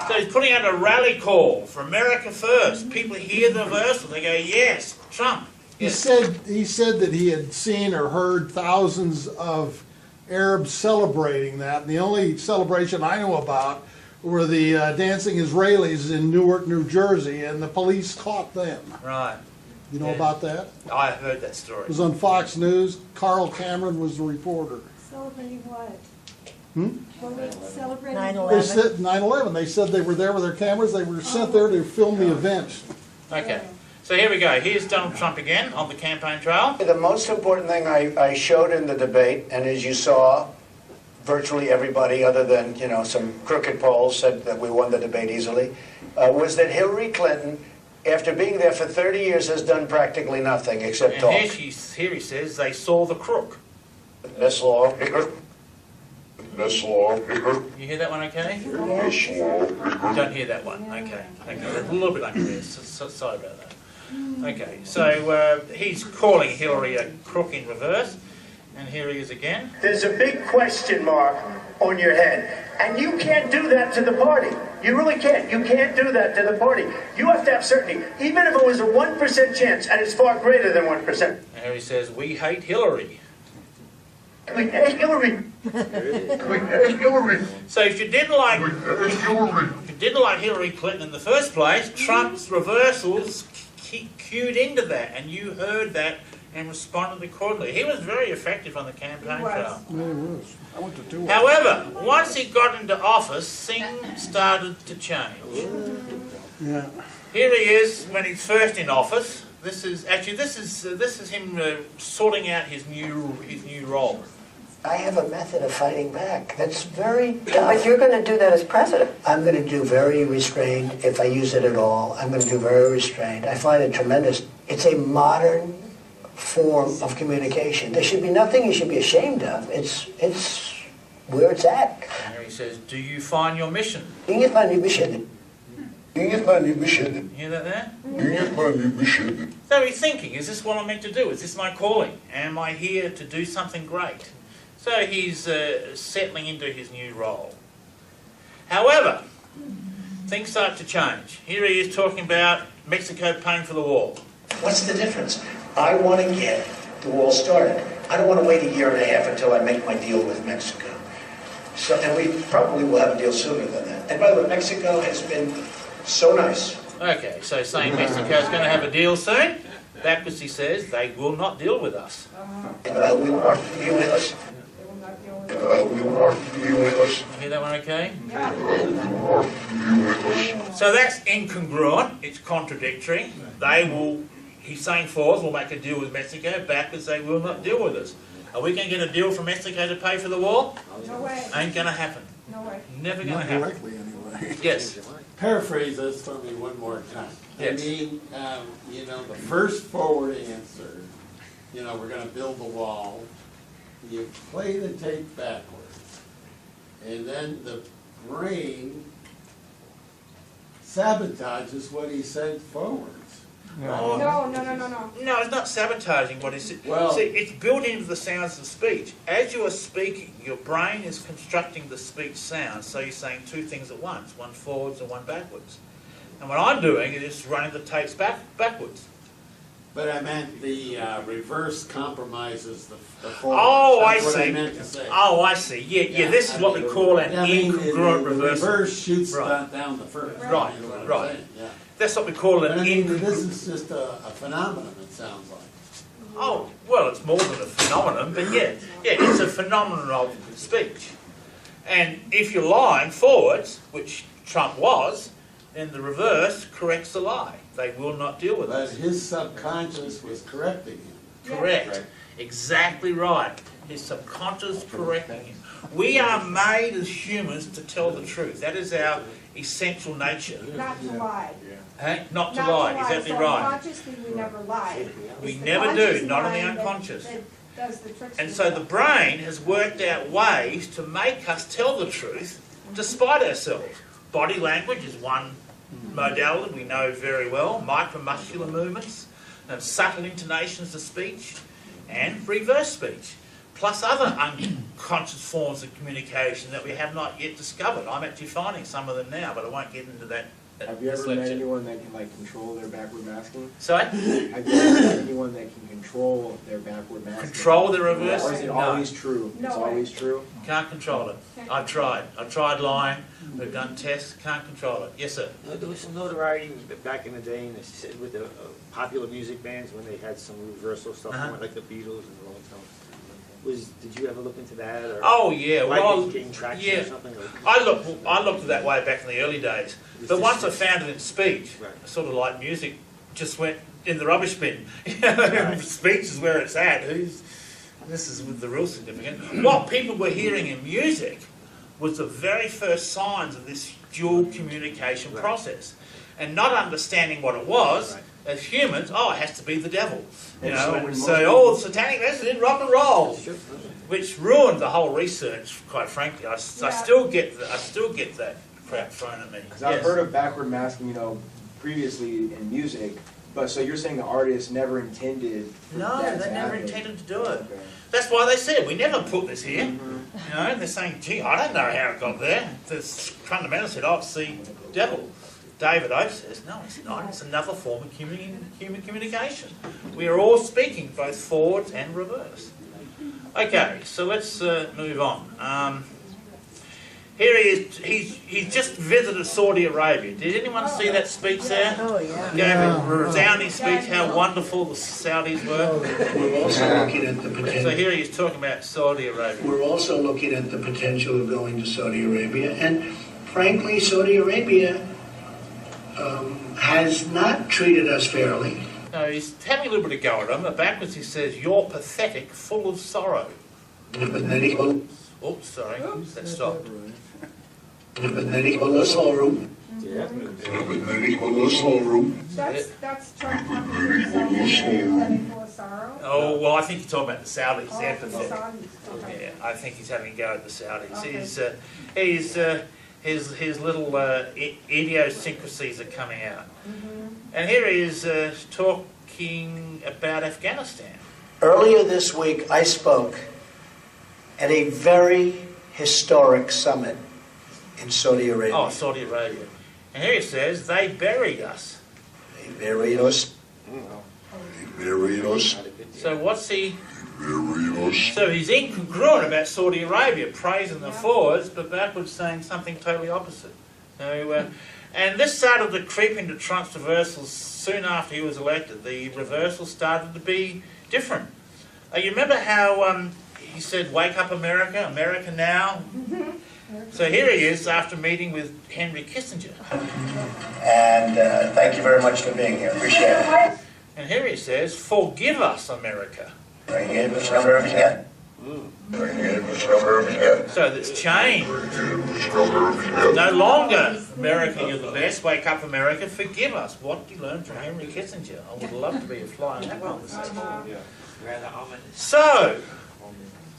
[SPEAKER 4] So he's putting out a rally call for America first. People hear the verse and they go, yes, Trump. Yes.
[SPEAKER 5] He said that he had seen or heard thousands of Arabs celebrating that. And the only celebration I know about were the dancing Israelis in Newark, New Jersey, and the police caught them.
[SPEAKER 4] Right.
[SPEAKER 5] You know about that?
[SPEAKER 4] I heard that story.
[SPEAKER 5] It was on Fox News. Carl Cameron was the reporter.
[SPEAKER 22] Celebrating what? What were they celebrating?
[SPEAKER 20] 9/11.
[SPEAKER 5] They said 9/11. They said they were there with their cameras. They were sent there to film the event.
[SPEAKER 4] Okay. So here we go. Here's Donald Trump again on the campaign trail.
[SPEAKER 10] The most important thing I showed in the debate, and as you saw, virtually everybody other than, some crooked polls said that we won the debate easily, was that Hillary Clinton, after being there for 30 years, has done practically nothing except talk.
[SPEAKER 4] And here he says they saw the crook.
[SPEAKER 10] This law.
[SPEAKER 4] You hear that one okay?
[SPEAKER 10] Yes.
[SPEAKER 4] You don't hear that one? Okay. That's a little bit unclear. So sorry about that. Okay, so he's calling Hillary a crook in reverse, and here he is again.
[SPEAKER 3] There's a big question mark on your head, and you can't do that to the party. You really can't. You can't do that to the party. You have to have certainty. Even if it was a 1% chance, and it's far greater than 1%.
[SPEAKER 4] And here he says, we hate Hillary.
[SPEAKER 3] We hate Hillary.
[SPEAKER 8] We hate Hillary.
[SPEAKER 4] So if you didn't like didn't like Hillary Clinton in the first place, Trump's reversals cued into that, and you heard that and responded accordingly. He was very effective on the campaign trail.
[SPEAKER 19] Yeah, it was. I went to 2 of them.
[SPEAKER 4] However, once he got into office, things started to change.
[SPEAKER 19] Yeah.
[SPEAKER 4] Here he is when he's first in office. This is him sorting out his new role.
[SPEAKER 10] I have a method of fighting back. That's very tough.
[SPEAKER 7] But you're going to do that as president.
[SPEAKER 10] I'm going to do very restrained, if I use it at all. I'm going to do very restrained. I find it tremendous. It's a modern form of communication. There should be nothing you should be ashamed of. It's where it's at.
[SPEAKER 4] And here he says, do you find your mission?
[SPEAKER 10] Do you find your mission?
[SPEAKER 8] Do you find your mission?
[SPEAKER 4] Hear that there?
[SPEAKER 8] Do you find your mission?
[SPEAKER 4] So he's thinking, is this what I'm meant to do? Is this my calling? Am I here to do something great? So he's settling into his new role. However, things start to change. Here he is talking about Mexico paying for the wall.
[SPEAKER 10] What's the difference? I want to get the wall started. I don't want to wait a year and a half until I make my deal with Mexico. So, and we probably will have a deal sooner than that. And by the way, Mexico has been so nice.
[SPEAKER 4] Okay, so saying Mexico's going to have a deal soon, backwards he says, they will not deal with us.
[SPEAKER 10] We will not deal with us.
[SPEAKER 8] We will not deal with us.
[SPEAKER 4] You hear that one okay? So that's incongruent, it's contradictory. They will, he's saying forwards, will make a deal with Mexico, backwards they will not deal with us. Are we going to get a deal from Mexico to pay for the wall?
[SPEAKER 1] No way.
[SPEAKER 4] Ain't going to happen.
[SPEAKER 1] No way.
[SPEAKER 4] Never going to
[SPEAKER 19] Not
[SPEAKER 4] happen.
[SPEAKER 19] directly, anyway.
[SPEAKER 4] Yes.
[SPEAKER 23] Paraphrase this for me one more time.
[SPEAKER 4] Yes.
[SPEAKER 23] I mean, you know, the first forward answer, you know, we're going to build the wall. You play the tape backwards. And then the brain sabotages what he said forwards.
[SPEAKER 4] No. No, it's not sabotaging what is.
[SPEAKER 23] Well,
[SPEAKER 4] see, it's built into the sounds of speech. As you are speaking, your brain is constructing the speech sounds, so you're saying two things at once, one forwards and one backwards. And what I'm doing is running the tapes backwards.
[SPEAKER 23] But I meant the reverse compromises the forward.
[SPEAKER 4] Oh,
[SPEAKER 23] That's
[SPEAKER 4] I
[SPEAKER 23] what
[SPEAKER 4] see.
[SPEAKER 23] I meant to say.
[SPEAKER 4] Oh, I see. Yeah. This is what we call an incongruent
[SPEAKER 23] the
[SPEAKER 4] reversal.
[SPEAKER 23] reverse shoots
[SPEAKER 4] Right.
[SPEAKER 23] down the first.
[SPEAKER 4] Right,
[SPEAKER 23] You know what I'm
[SPEAKER 4] right.
[SPEAKER 23] saying? Yeah.
[SPEAKER 4] That's what we call
[SPEAKER 23] But
[SPEAKER 4] an
[SPEAKER 23] I mean,
[SPEAKER 4] incongruent.
[SPEAKER 23] this is just a phenomenon, it sounds like.
[SPEAKER 4] Oh, well, it's more than a phenomenon, but yeah, it's a phenomenon of speech. And if you're lying forwards, which Trump was, then the reverse corrects the lie. They will not deal with
[SPEAKER 23] But
[SPEAKER 4] us.
[SPEAKER 23] his subconscious was correcting him.
[SPEAKER 4] Correct. Exactly right. His subconscious correcting him. We are made as humans to tell the truth. That is our essential nature.
[SPEAKER 1] Not to lie.
[SPEAKER 4] Hey? Not to lie. Exactly
[SPEAKER 1] so
[SPEAKER 4] right.
[SPEAKER 1] Unconsciously, we never lie.
[SPEAKER 4] We
[SPEAKER 1] It's the
[SPEAKER 4] never
[SPEAKER 1] conscious
[SPEAKER 4] do, not in the
[SPEAKER 1] mind that-
[SPEAKER 4] unconscious.
[SPEAKER 1] that does the tricks
[SPEAKER 4] And
[SPEAKER 1] with
[SPEAKER 4] so
[SPEAKER 1] us.
[SPEAKER 4] the brain has worked out ways to make us tell the truth despite ourselves. Body language is one modality we know very well, micromuscular movements, and subtle intonations of speech, and reverse speech, plus other unconscious forms of communication that we have not yet discovered. I'm actually finding some of them now, but I won't get into that.
[SPEAKER 2] Have you ever met anyone that can like control their backward masking?
[SPEAKER 4] Sorry?
[SPEAKER 2] Have you ever met anyone that can control their backward masking?
[SPEAKER 4] Control the reverse?
[SPEAKER 2] Or is it
[SPEAKER 4] No.
[SPEAKER 2] always true?
[SPEAKER 1] No
[SPEAKER 2] It's
[SPEAKER 1] way.
[SPEAKER 2] always true?
[SPEAKER 4] Can't control it. I've tried. I've tried lying. We've done tests. Can't control it. Yes, sir.
[SPEAKER 11] There was some notoriety back in the day, and with the popular music bands when they had some reversal stuff, like the Beatles and the Rolling Stones. Did you ever look into that? Or
[SPEAKER 4] Oh yeah, well,
[SPEAKER 11] getting traction
[SPEAKER 4] yeah.
[SPEAKER 11] or something? Or?
[SPEAKER 4] I looked that way back in the early days, but once I found it in speech, sort of like music, just went in the rubbish bin. Speech is where it's at. This is with the real significant. What people were hearing in music was the very first signs of this dual communication process, and not understanding what it was. As humans, it has to be the devil, you know, and so, satanic message in rock and roll, which ruined the whole research. Quite frankly, I still get that crap thrown at me.
[SPEAKER 2] Because I've heard of backward masking, you know, previously in music, but so you're saying the artist never intended for
[SPEAKER 4] No,
[SPEAKER 2] that
[SPEAKER 4] they
[SPEAKER 2] to
[SPEAKER 4] never
[SPEAKER 2] happen.
[SPEAKER 4] intended to do it.
[SPEAKER 2] Okay.
[SPEAKER 4] That's why they said, we never put this here. You know, and they're saying, gee, I don't know how it got there. The fundamental said, it's the devil. David Oates says, no, it's not. It's another form of human communication. We are all speaking both forwards and reverse. Okay, so let's move on. Here he is. He's just visited Saudi Arabia. Did anyone see that speech there?
[SPEAKER 20] Oh, yeah.
[SPEAKER 4] Gave a resounding speech how wonderful the Saudis were.
[SPEAKER 3] We're also looking at the potential.
[SPEAKER 4] So here he's talking about Saudi Arabia.
[SPEAKER 3] We're also looking at the potential of going to Saudi Arabia, and frankly, Saudi Arabia has not treated us fairly.
[SPEAKER 4] No, he's having a little bit of go at him. But backwards he says, "You're pathetic, full of sorrow." Oops, sorry, that stopped.
[SPEAKER 1] That's Trump having full of sorrow.
[SPEAKER 4] Oh, well, I think he's talking about the Saudis.
[SPEAKER 1] Oh,
[SPEAKER 4] They're
[SPEAKER 1] the
[SPEAKER 4] pathetic.
[SPEAKER 1] Saudis, okay.
[SPEAKER 4] Yeah, I think he's having a go at the Saudis.
[SPEAKER 1] Okay.
[SPEAKER 4] His little idiosyncrasies are coming out. And here he is talking about Afghanistan.
[SPEAKER 10] Earlier this week, I spoke at a very historic summit in Saudi Arabia.
[SPEAKER 4] Oh, Saudi Arabia. And here he says, they buried us.
[SPEAKER 10] They buried us.
[SPEAKER 8] They buried us.
[SPEAKER 4] So what's he...
[SPEAKER 8] Buried us.
[SPEAKER 4] So he's incongruent about Saudi Arabia, praising the forwards, but backwards saying something totally opposite. So, and this started to creep into Trump's reversals soon after he was elected. The reversals started to be different. You remember how he said, "Wake up America, America now"? So here he is after meeting with Henry Kissinger.
[SPEAKER 10] And thank you very much for being here. Appreciate it.
[SPEAKER 4] And here he says, "Forgive us, America."
[SPEAKER 10] Forgive us, America.
[SPEAKER 4] So that's changed. No longer, "America, you're the best. Wake up, America. Forgive us." What did you learn from Henry Kissinger? I would love to be a fly in that conversation. So,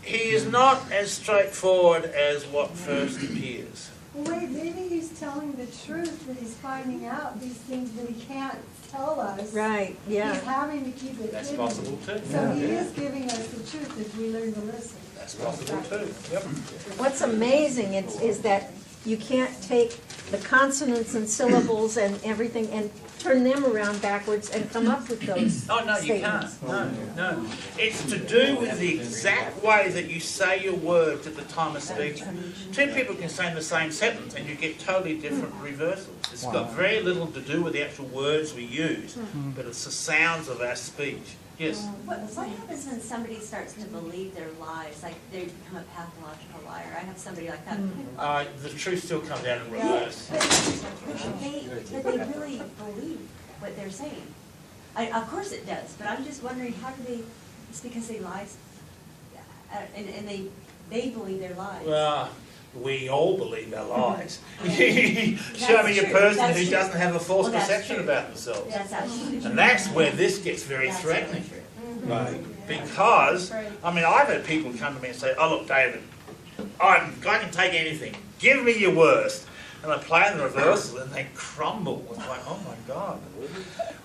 [SPEAKER 4] he is not as straightforward as what first appears.
[SPEAKER 22] Well, wait, maybe he's telling the truth, that he's finding out these things that he can't tell us.
[SPEAKER 20] Right, yeah.
[SPEAKER 22] He's having to keep it
[SPEAKER 4] That's
[SPEAKER 22] hidden.
[SPEAKER 4] possible too.
[SPEAKER 22] So he is giving us the truth if we learn to listen.
[SPEAKER 4] That's possible too. Yep.
[SPEAKER 20] What's amazing is that you can't take the consonants and syllables and everything and turn them around backwards and come up with those
[SPEAKER 4] Oh, no, you
[SPEAKER 20] statements.
[SPEAKER 4] can't. No. It's to do with the exact way that you say your words at the time of speaking. Two people can say the same sentence and you get totally different reversals. It's got very little to do with the actual words we use, but it's the sounds of our speech. Yes?
[SPEAKER 9] What happens when somebody starts to believe their lies, like they become a pathological liar? I have somebody like that.
[SPEAKER 4] The truth still comes out in reverse.
[SPEAKER 9] But they really believe what they're saying. Of course it does, but I'm just wondering, how do they, it's because they lie, and they believe their lies.
[SPEAKER 4] Well, we all believe our lies. Show me a person who doesn't have a false perception about themselves.
[SPEAKER 9] That's absolutely true.
[SPEAKER 4] And that's where this gets very threatening. Right. Because, I mean, I've had people come to me and say, "Oh, look, David, I can take anything. Give me your worst." And I play in the reversals and they crumble. It's like, oh my God.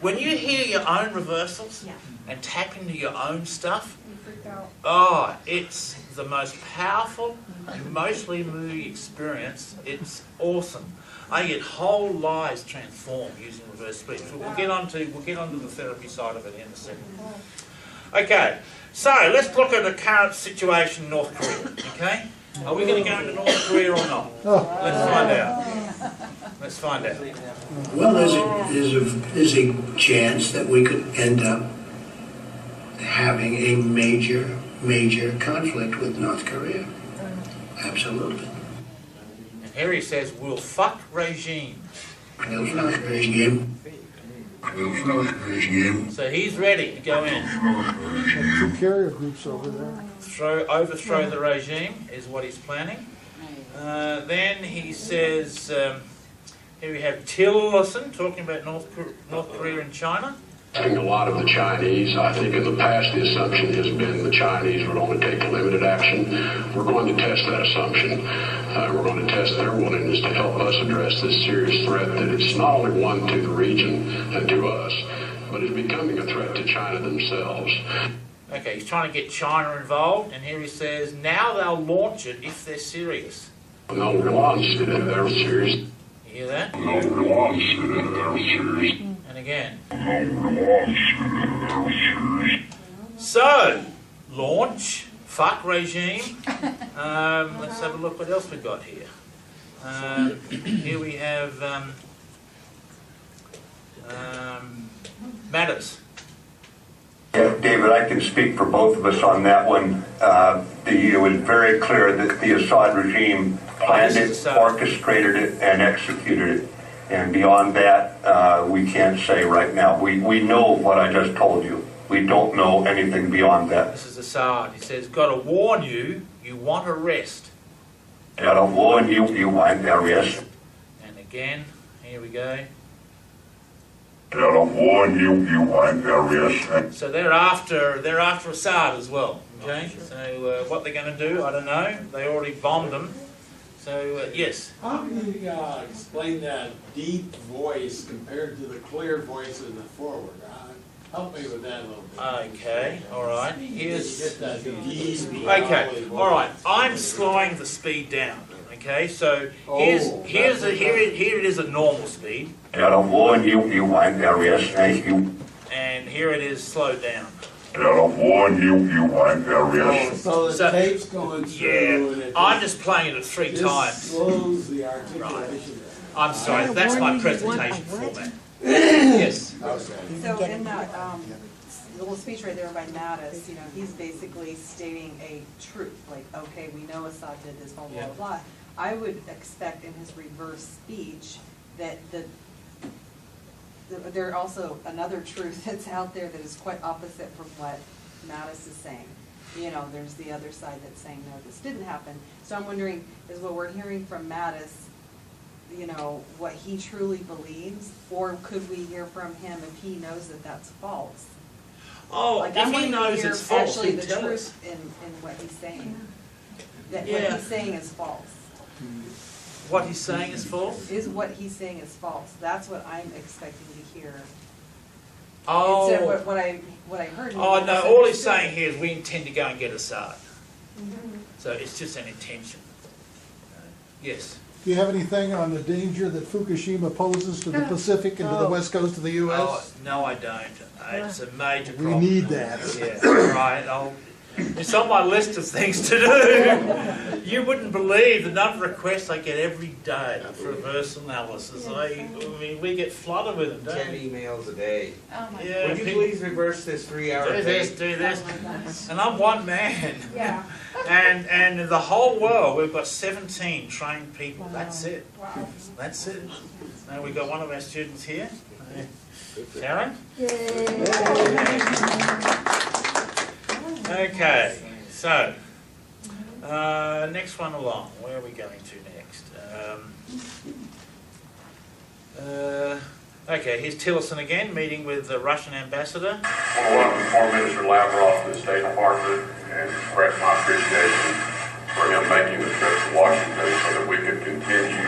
[SPEAKER 4] When you hear your own reversals and tap into your own stuff, oh, it's the most powerful, emotionally moving experience. It's awesome. I get whole lives transformed using reverse speech. We'll get onto the therapy side of it in a second. Okay, so let's look at the current situation in North Korea. Okay, are we going to go into North Korea or not? Let's find out. Let's find out.
[SPEAKER 3] Well, there's a chance that we could end up having a major conflict with North Korea. Absolutely.
[SPEAKER 4] And here he says, "We'll fuck regime."
[SPEAKER 3] We'll fuck regime.
[SPEAKER 4] So he's ready to go in.
[SPEAKER 5] Two carrier groups over there.
[SPEAKER 4] Overthrow the regime is what he's planning. Then he says, here we have Tillerson talking about North Korea and China.
[SPEAKER 12] I think a lot of the Chinese, I think in the past the assumption has been the Chinese would only take limited action. We're going to test that assumption. We're going to test their willingness to help us address this serious threat that it's not only one to the region and to us, but is becoming a threat to China themselves.
[SPEAKER 4] Okay, he's trying to get China involved, and here he says, now they'll launch it if they're serious.
[SPEAKER 12] No, we launched it if they're serious.
[SPEAKER 4] You hear that?
[SPEAKER 12] No, we launched it if they're serious.
[SPEAKER 4] And again.
[SPEAKER 12] No, we launched it if they're serious.
[SPEAKER 4] So, launch, fuck regime. Let's have a look what else we got here. Here we have matters.
[SPEAKER 14] David, I can speak for both of us on that one. It was very clear that the Assad regime planned it, orchestrated it, and executed it. And beyond that, we can't say right now. We know what I just told you. We don't know anything beyond that.
[SPEAKER 4] This is Assad. He says, got to warn you, you want arrest.
[SPEAKER 14] Gotta warn you, you want arrest.
[SPEAKER 4] And again, here we go.
[SPEAKER 8] Gotta warn you, you want arrest.
[SPEAKER 4] So they're after Assad as well. Okay. So what they're going to do, I don't know. They already bombed them. So yes.
[SPEAKER 23] How can you explain that deep voice compared to the clear voice in the forward? Help me with that a little bit.
[SPEAKER 4] Okay. All right. Here's.
[SPEAKER 23] Get that deep.
[SPEAKER 4] Okay. All right. I'm slowing the speed down. Okay. So here it is at normal speed.
[SPEAKER 14] Gotta warn you, you want arrest. Thank you.
[SPEAKER 4] And here it is slowed down.
[SPEAKER 8] Gotta warn you, you want arrest.
[SPEAKER 23] So the tape's going through.
[SPEAKER 4] Yeah. I'm just playing it 3 times.
[SPEAKER 23] Slows the articulation.
[SPEAKER 4] Right. I'm sorry. That's my presentation format. Yes.
[SPEAKER 1] Okay. So in that little speech right there by Mattis, he's basically stating a truth, like, okay, we know Assad did this, blah, blah, blah. I would expect in his reverse speech that there also another truth that's out there that is quite opposite from what Mattis is saying. There's the other side that's saying, no, this didn't happen. So I'm wondering, is what we're hearing from Mattis, what he truly believes, or could we hear from him if he knows that that's false?
[SPEAKER 4] Oh,
[SPEAKER 1] like,
[SPEAKER 4] if he knows it's false,
[SPEAKER 1] actually
[SPEAKER 4] he'd
[SPEAKER 1] the
[SPEAKER 4] tell
[SPEAKER 1] truth
[SPEAKER 4] us.
[SPEAKER 1] in what he's saying. That
[SPEAKER 4] Yeah.
[SPEAKER 1] what he's saying is false.
[SPEAKER 4] What he's saying is false?
[SPEAKER 1] Is what he's saying is false. That's what I'm expecting to hear.
[SPEAKER 4] Oh.
[SPEAKER 1] Instead of what I heard.
[SPEAKER 4] Oh no! All he's saying here is we intend to go and get Assad.
[SPEAKER 1] Mm-hmm.
[SPEAKER 4] So it's just an intention. Yes.
[SPEAKER 5] Do you have anything on the danger that Fukushima poses to the Pacific and to the west coast of the U.S.?
[SPEAKER 4] Oh, no, I don't. It's a major
[SPEAKER 5] We
[SPEAKER 4] problem.
[SPEAKER 5] need that.
[SPEAKER 4] Yeah, right. It's on my list of things to do. You wouldn't believe the number of requests I get every day for reverse analysis. I mean, we get flooded with them, don't
[SPEAKER 15] 10
[SPEAKER 4] we?
[SPEAKER 15] emails a day.
[SPEAKER 1] Oh my
[SPEAKER 4] Yeah,
[SPEAKER 15] Would you please reverse this 3-hour
[SPEAKER 4] do this,
[SPEAKER 15] tape?
[SPEAKER 4] do this. And I'm one man.
[SPEAKER 1] Yeah.
[SPEAKER 4] And in the whole world, we've got 17 trained people. That's it.
[SPEAKER 1] Wow.
[SPEAKER 4] That's it. Now we've got one of our students here. Karen? Okay, so next one along. Where are we going to next? Okay, here's Tillerson again, meeting with the Russian ambassador.
[SPEAKER 12] I want to inform Minister Lavrov of the State Department and express my appreciation for him making the trip to Washington so that we could continue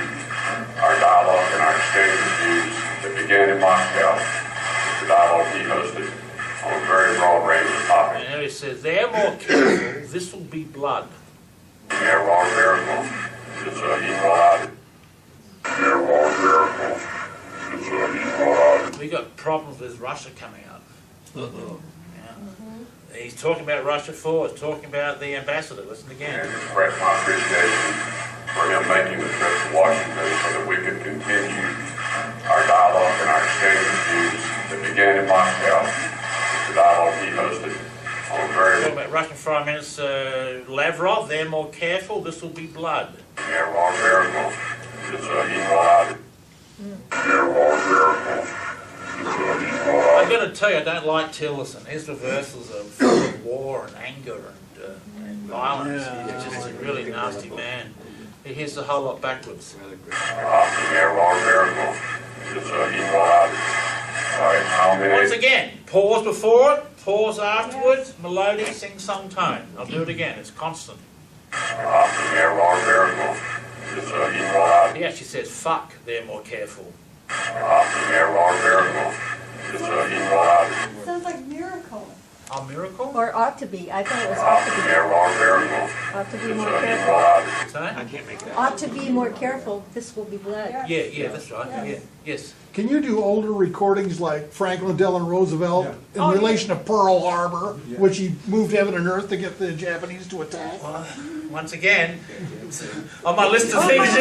[SPEAKER 12] our dialogue and our exchange of views that began in Moscow. The dialogue he hosted on a very broad range of topics.
[SPEAKER 4] And he says, they're more careful, this will be blood.
[SPEAKER 12] They're all miracles. It's equal out. They're all miracles. It's equal out.
[SPEAKER 4] We got problems with Russia coming up. Yeah. He's talking about Russia forward, talking about the ambassador. Listen again.
[SPEAKER 12] And express my appreciation for him making the trip to Washington so that we could continue our dialogue and our exchange of views that began in Moscow. The dialogue he hosted on a very...
[SPEAKER 4] Talking about Russian Foreign Minister Lavrov, they're more careful, this will be blood.
[SPEAKER 12] They're all miracles. It's equal out. They're all miracles.
[SPEAKER 4] I've got to tell you, I don't like Tillerson. His reversals are full of war and anger and violence. He's just a really nasty man. He hears a whole lot backwards.
[SPEAKER 12] They're all miracles. It's equal out.
[SPEAKER 4] Once again, pause before it, pause afterwards, melody, sing some tone. I'll do it again, it's constant.
[SPEAKER 12] They're all miracles. It's equal out.
[SPEAKER 4] He actually says, fuck, they're more careful.
[SPEAKER 12] They're all miracles. It's equal out.
[SPEAKER 22] Sounds like miracle.
[SPEAKER 4] A miracle?
[SPEAKER 20] Or ought to be. I thought it was ought to be.
[SPEAKER 12] They're all miracles.
[SPEAKER 20] Ought to be
[SPEAKER 12] It's
[SPEAKER 20] more
[SPEAKER 12] equal
[SPEAKER 20] careful.
[SPEAKER 12] out.
[SPEAKER 4] Sorry?
[SPEAKER 11] I can't make that.
[SPEAKER 20] Ought to be more careful. This will be blood.
[SPEAKER 4] Yeah, that's right. Yeah, yes.
[SPEAKER 5] Can you do older recordings like Franklin Delano Roosevelt in relation to Pearl Harbor, which he moved heaven and earth to get the Japanese to attack?
[SPEAKER 4] Once again, on my list of things to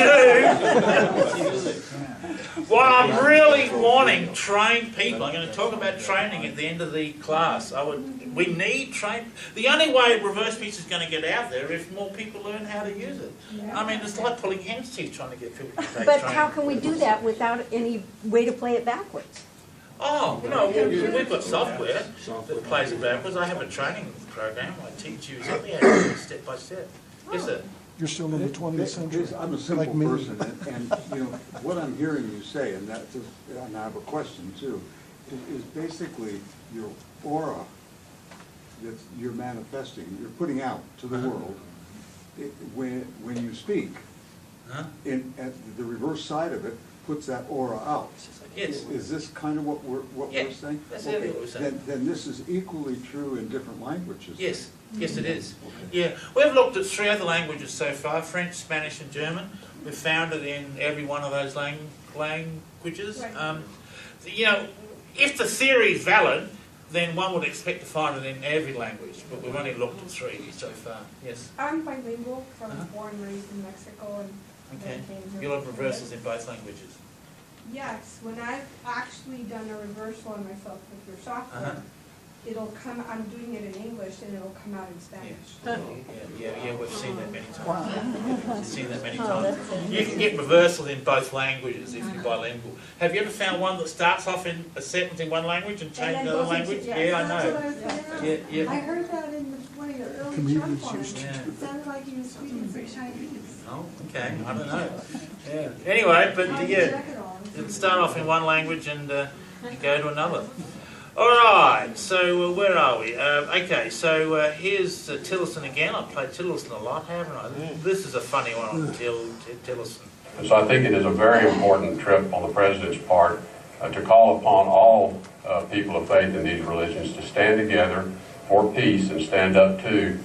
[SPEAKER 4] do. Well, I'm really wanting trained people. I'm going to talk about training at the end of the class. We need trained. The only way reverse pitch is going to get out there if more people learn how to use it. I mean, it's like pulling ham's teeth trying to get people to take
[SPEAKER 20] But
[SPEAKER 4] training.
[SPEAKER 20] how can we do that without any way to play it backwards?
[SPEAKER 4] Oh, no, we've got software that plays it backwards. I have a training program. I teach you exactly how to do it step by step. Yes, sir.
[SPEAKER 19] You're still in the 20th century.
[SPEAKER 17] I'm a simple
[SPEAKER 19] like me.
[SPEAKER 17] person, and you know, what I'm hearing you say, and I have a question too, is basically your aura that you're manifesting, you're putting out to the world, when you speak, at the reverse side of it, puts that aura out.
[SPEAKER 4] Yes.
[SPEAKER 17] Is this kind of what we're saying?
[SPEAKER 4] That's exactly what we're saying.
[SPEAKER 17] Then this is equally true in different languages.
[SPEAKER 4] Yes, yes it is. Yeah, we've looked at 3 other languages so far, French, Spanish and German. We've found it in every one of those languages. You know, if the theory is valid, then one would expect to find it in every language, but we've only looked at 3 so far. Yes?
[SPEAKER 18] I'm bilingual, because I was born and raised in Mexico. And
[SPEAKER 4] Okay.
[SPEAKER 18] then came here.
[SPEAKER 4] You'll have reversals in both languages.
[SPEAKER 18] Yes, when I've actually done a reversal on myself with your software, it'll come, I'm doing it in English and it'll come out in Spanish.
[SPEAKER 4] Yeah, we've seen that many times. We've seen that many times. You can get reversals in both languages if you're bilingual. Have you ever found one that starts off in a sentence in one language and changes another language? Yeah, I know.
[SPEAKER 22] That's what I was gonna ask.
[SPEAKER 4] Yeah.
[SPEAKER 22] I heard that in one of your early
[SPEAKER 19] Comedians
[SPEAKER 22] Trump
[SPEAKER 19] used
[SPEAKER 22] lines.
[SPEAKER 4] to.
[SPEAKER 22] It sounded like he was speaking some Chinese.
[SPEAKER 4] Oh, okay, I don't know. Yeah. Anyway, but yeah, it'll start off in one language and you go to another. All right, so where are we? Okay, so here's Tillerson again. I've played Tillerson a lot, haven't I? This is a funny one on Tillerson.
[SPEAKER 12] So I think it is a very important trip on the President's part to call upon all people of faith in these religions to stand together for peace and stand up to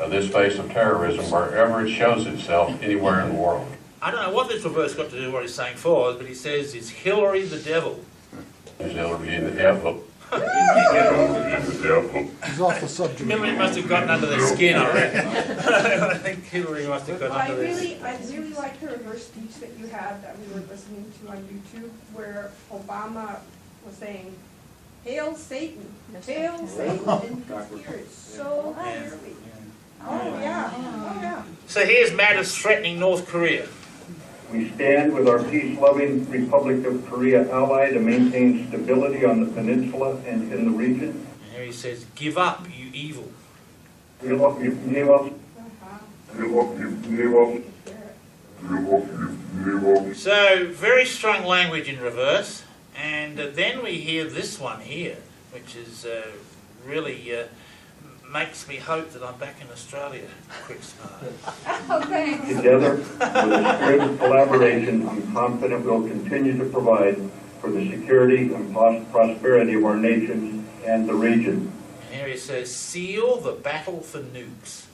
[SPEAKER 12] this face of terrorism wherever it shows itself anywhere in the world.
[SPEAKER 4] I don't know what this reverse got to do with what he's saying for, but he says, is Hillary the devil?
[SPEAKER 12] Is Hillary the devil?
[SPEAKER 19] He's off the subject.
[SPEAKER 4] Hillary must have gotten under their skin, I reckon. I think Hillary must have gotten under their skin.
[SPEAKER 18] I really like the reverse speech that you had that we were listening to on YouTube, where Obama was saying, "Hail Satan, hail Satan," and you could hear it so clearly. Oh yeah.
[SPEAKER 4] So here's Mattis threatening North Korea.
[SPEAKER 21] We stand with our peace-loving Republic of Korea ally to maintain stability on the peninsula and in the region.
[SPEAKER 4] And here he says, give up, you evil. So, very strong language in reverse. And then we hear this one here, which is really makes me hope that I'm back in Australia quick smart.
[SPEAKER 21] Together, with a spirit of collaboration, I'm confident we'll continue to provide for the security and prosperity of our nations and the region.
[SPEAKER 4] And here he says, seal the battle for nukes.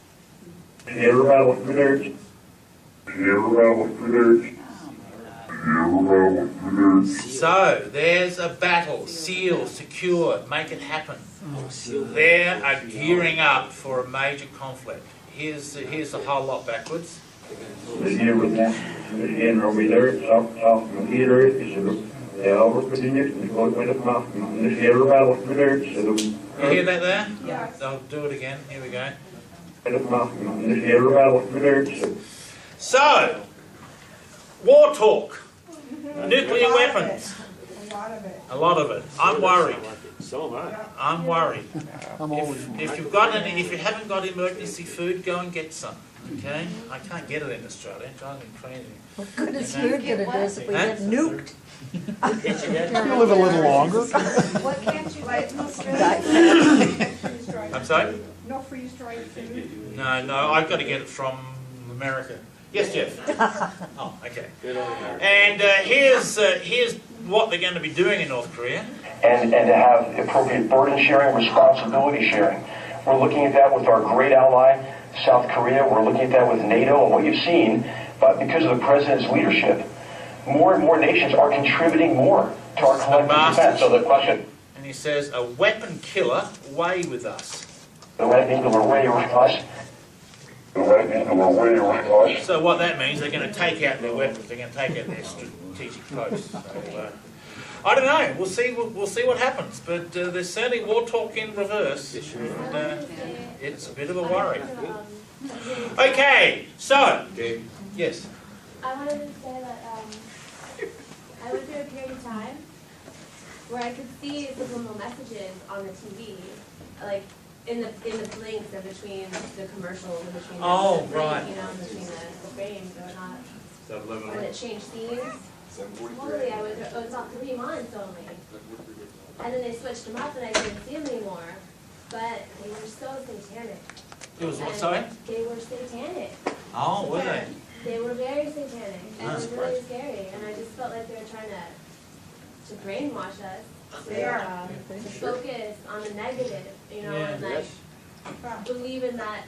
[SPEAKER 4] So, there's a battle, sealed, secured, make it happen. They are gearing up for a major conflict. Here's the whole lot backwards. You hear that there?
[SPEAKER 18] Yes.
[SPEAKER 4] I'll do it again. Here we go. So, war talk, nuclear weapons. A lot of it. I'm worried.
[SPEAKER 11] So am I.
[SPEAKER 4] I'm worried.
[SPEAKER 19] I'm always
[SPEAKER 4] If you've got any, if you haven't got emergency food, go and get some. Okay? I can't get it in Australia. It drives me crazy.
[SPEAKER 20] Well, goodness, you're good at this if we get nuked.
[SPEAKER 19] You live a little longer.
[SPEAKER 18] What can't you like in Australia?
[SPEAKER 4] I'm sorry?
[SPEAKER 18] No freeze-dried food?
[SPEAKER 4] No, I've got to get it from America. Yes, Jeff? Oh, okay. And here's what they're going to be doing in North Korea.
[SPEAKER 24] And to have appropriate burden sharing, responsibility sharing. We're looking at that with our great ally, South Korea. We're looking at that with NATO and what you've seen. But because of the President's leadership, more and more nations are contributing more to our collective defense. So the question...
[SPEAKER 4] And he says, a weapon killer way with us.
[SPEAKER 24] The weapon killer way with us.
[SPEAKER 4] So what that means, they're going to take out their weapons, they're going to take out their strategic posts. So, I don't know. We'll see. We'll see what happens. But there's certainly war talk in reverse, and it's a bit of a worry. Okay, so yes.
[SPEAKER 6] I wanted to say that I went through a period of time where I could see subliminal messages on the TV, like in the blinks and between the commercials and between
[SPEAKER 4] the
[SPEAKER 6] break, you know, between the frames or not. When it changed scenes. Totally, I was on 3 months only. And then they switched them up and I didn't see them anymore. But they were so satanic.
[SPEAKER 4] It was what, sorry?
[SPEAKER 6] They were satanic.
[SPEAKER 4] Oh, were they?
[SPEAKER 6] They were very satanic. And it was really scary. And I just felt like they were trying to brainwash us. To focus on the negative, you know, and like believe in that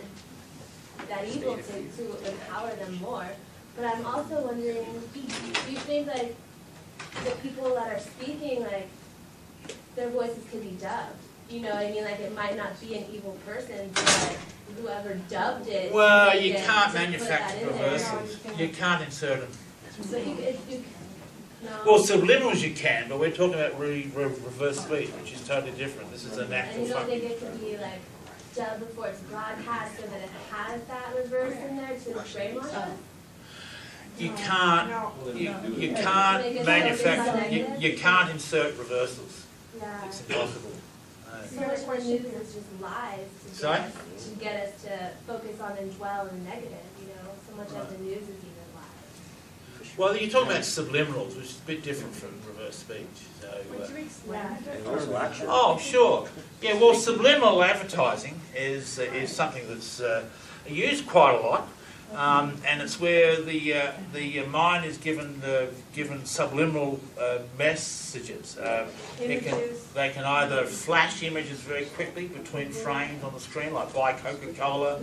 [SPEAKER 6] evil to empower them more. But I'm also wondering, do you think like the people that are speaking, like their voices could be dubbed? You know what I mean? Like it might not be an evil person, but whoever dubbed it.
[SPEAKER 4] Well, you can't manufacture reversals. You can't insert them.
[SPEAKER 6] So no.
[SPEAKER 4] Well, subliminals you can, but we're talking about reverse speech, which is totally different. This is a natural
[SPEAKER 6] And you don't
[SPEAKER 4] function.
[SPEAKER 6] think it could be like dubbed before it's broadcast so that it has that reverse in there to brainwash us?
[SPEAKER 4] You can't manufacture. You can't insert reversals.
[SPEAKER 6] Yeah.
[SPEAKER 4] It's impossible.
[SPEAKER 6] So much more news is just lies to get us to focus on and dwell in the negative. You know, so much of the news is even lies.
[SPEAKER 4] Well, you're talking about subliminals, which is a bit different from reverse speech. So,
[SPEAKER 6] Would you explain that?
[SPEAKER 4] oh, sure. Yeah, well, subliminal advertising is something that's used quite a lot, and it's where the mind is given subliminal messages. They can either flash images very quickly between frames on the screen, like buy Coca-Cola,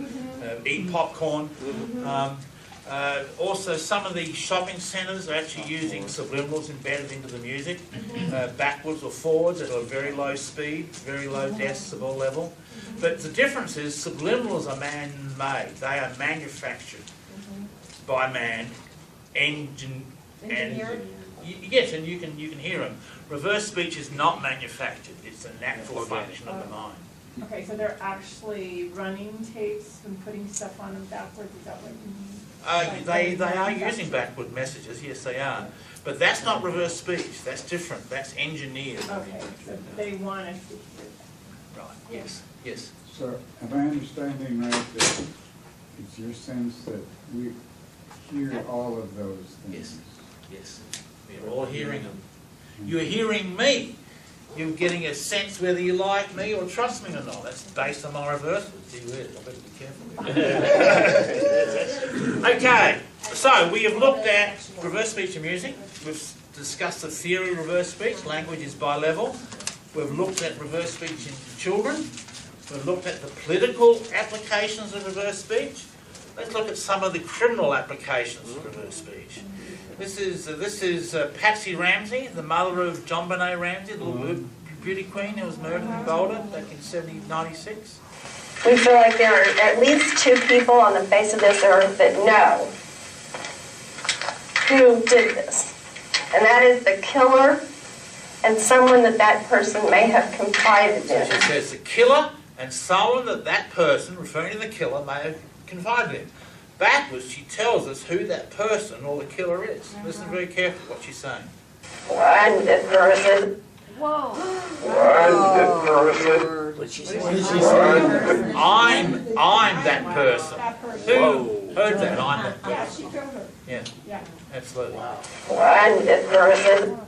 [SPEAKER 4] eat popcorn. Also, some of the shopping centres are actually using subliminals embedded into the music, backwards or forwards at a very low speed, very low decibel level. But the difference is subliminals are man-made. They are manufactured by man, and yes, and you can hear them. Reverse speech is not manufactured. It's a natural function of the mind.
[SPEAKER 18] Okay, so they're actually running tapes and putting stuff on them backwards. Is that what you mean?
[SPEAKER 4] They are using backward messages, yes they are. But that's not reverse speech, that's different, that's engineered.
[SPEAKER 18] Okay, so they want us to hear that.
[SPEAKER 4] Right, yes, yes.
[SPEAKER 17] So, am I understanding right that it's your sense that we hear all of those things?
[SPEAKER 4] Yes, we're all hearing them. You're hearing me. You're getting a sense whether you like me or trust me or not. That's based on my reversals. Gee whiz, I better be careful. Okay, so we have looked at reverse speech in music. We've discussed the theory of reverse speech. Language is bi-level. We've looked at reverse speech in children. We've looked at the political applications of reverse speech. Let's look at some of the criminal applications of reverse speech. This is Patsy Ramsey, the mother of John Benet Ramsey, the little beauty queen who was murdered in Boulder back in 1796.
[SPEAKER 7] We feel like there are at least 2 people on the face of this earth that know who did this. And that is the killer and someone that person may have confided in.
[SPEAKER 4] So she says the killer and someone that person, referring to the killer, may have confided in. Backwards, she tells us who that person or the killer is. Listen very carefully what she's saying.
[SPEAKER 7] One person.
[SPEAKER 6] Whoa.
[SPEAKER 4] What's she saying? I'm that person. Who heard that? I'm that person.
[SPEAKER 18] Yeah, she killed her.
[SPEAKER 4] Yeah, absolutely.
[SPEAKER 7] One person.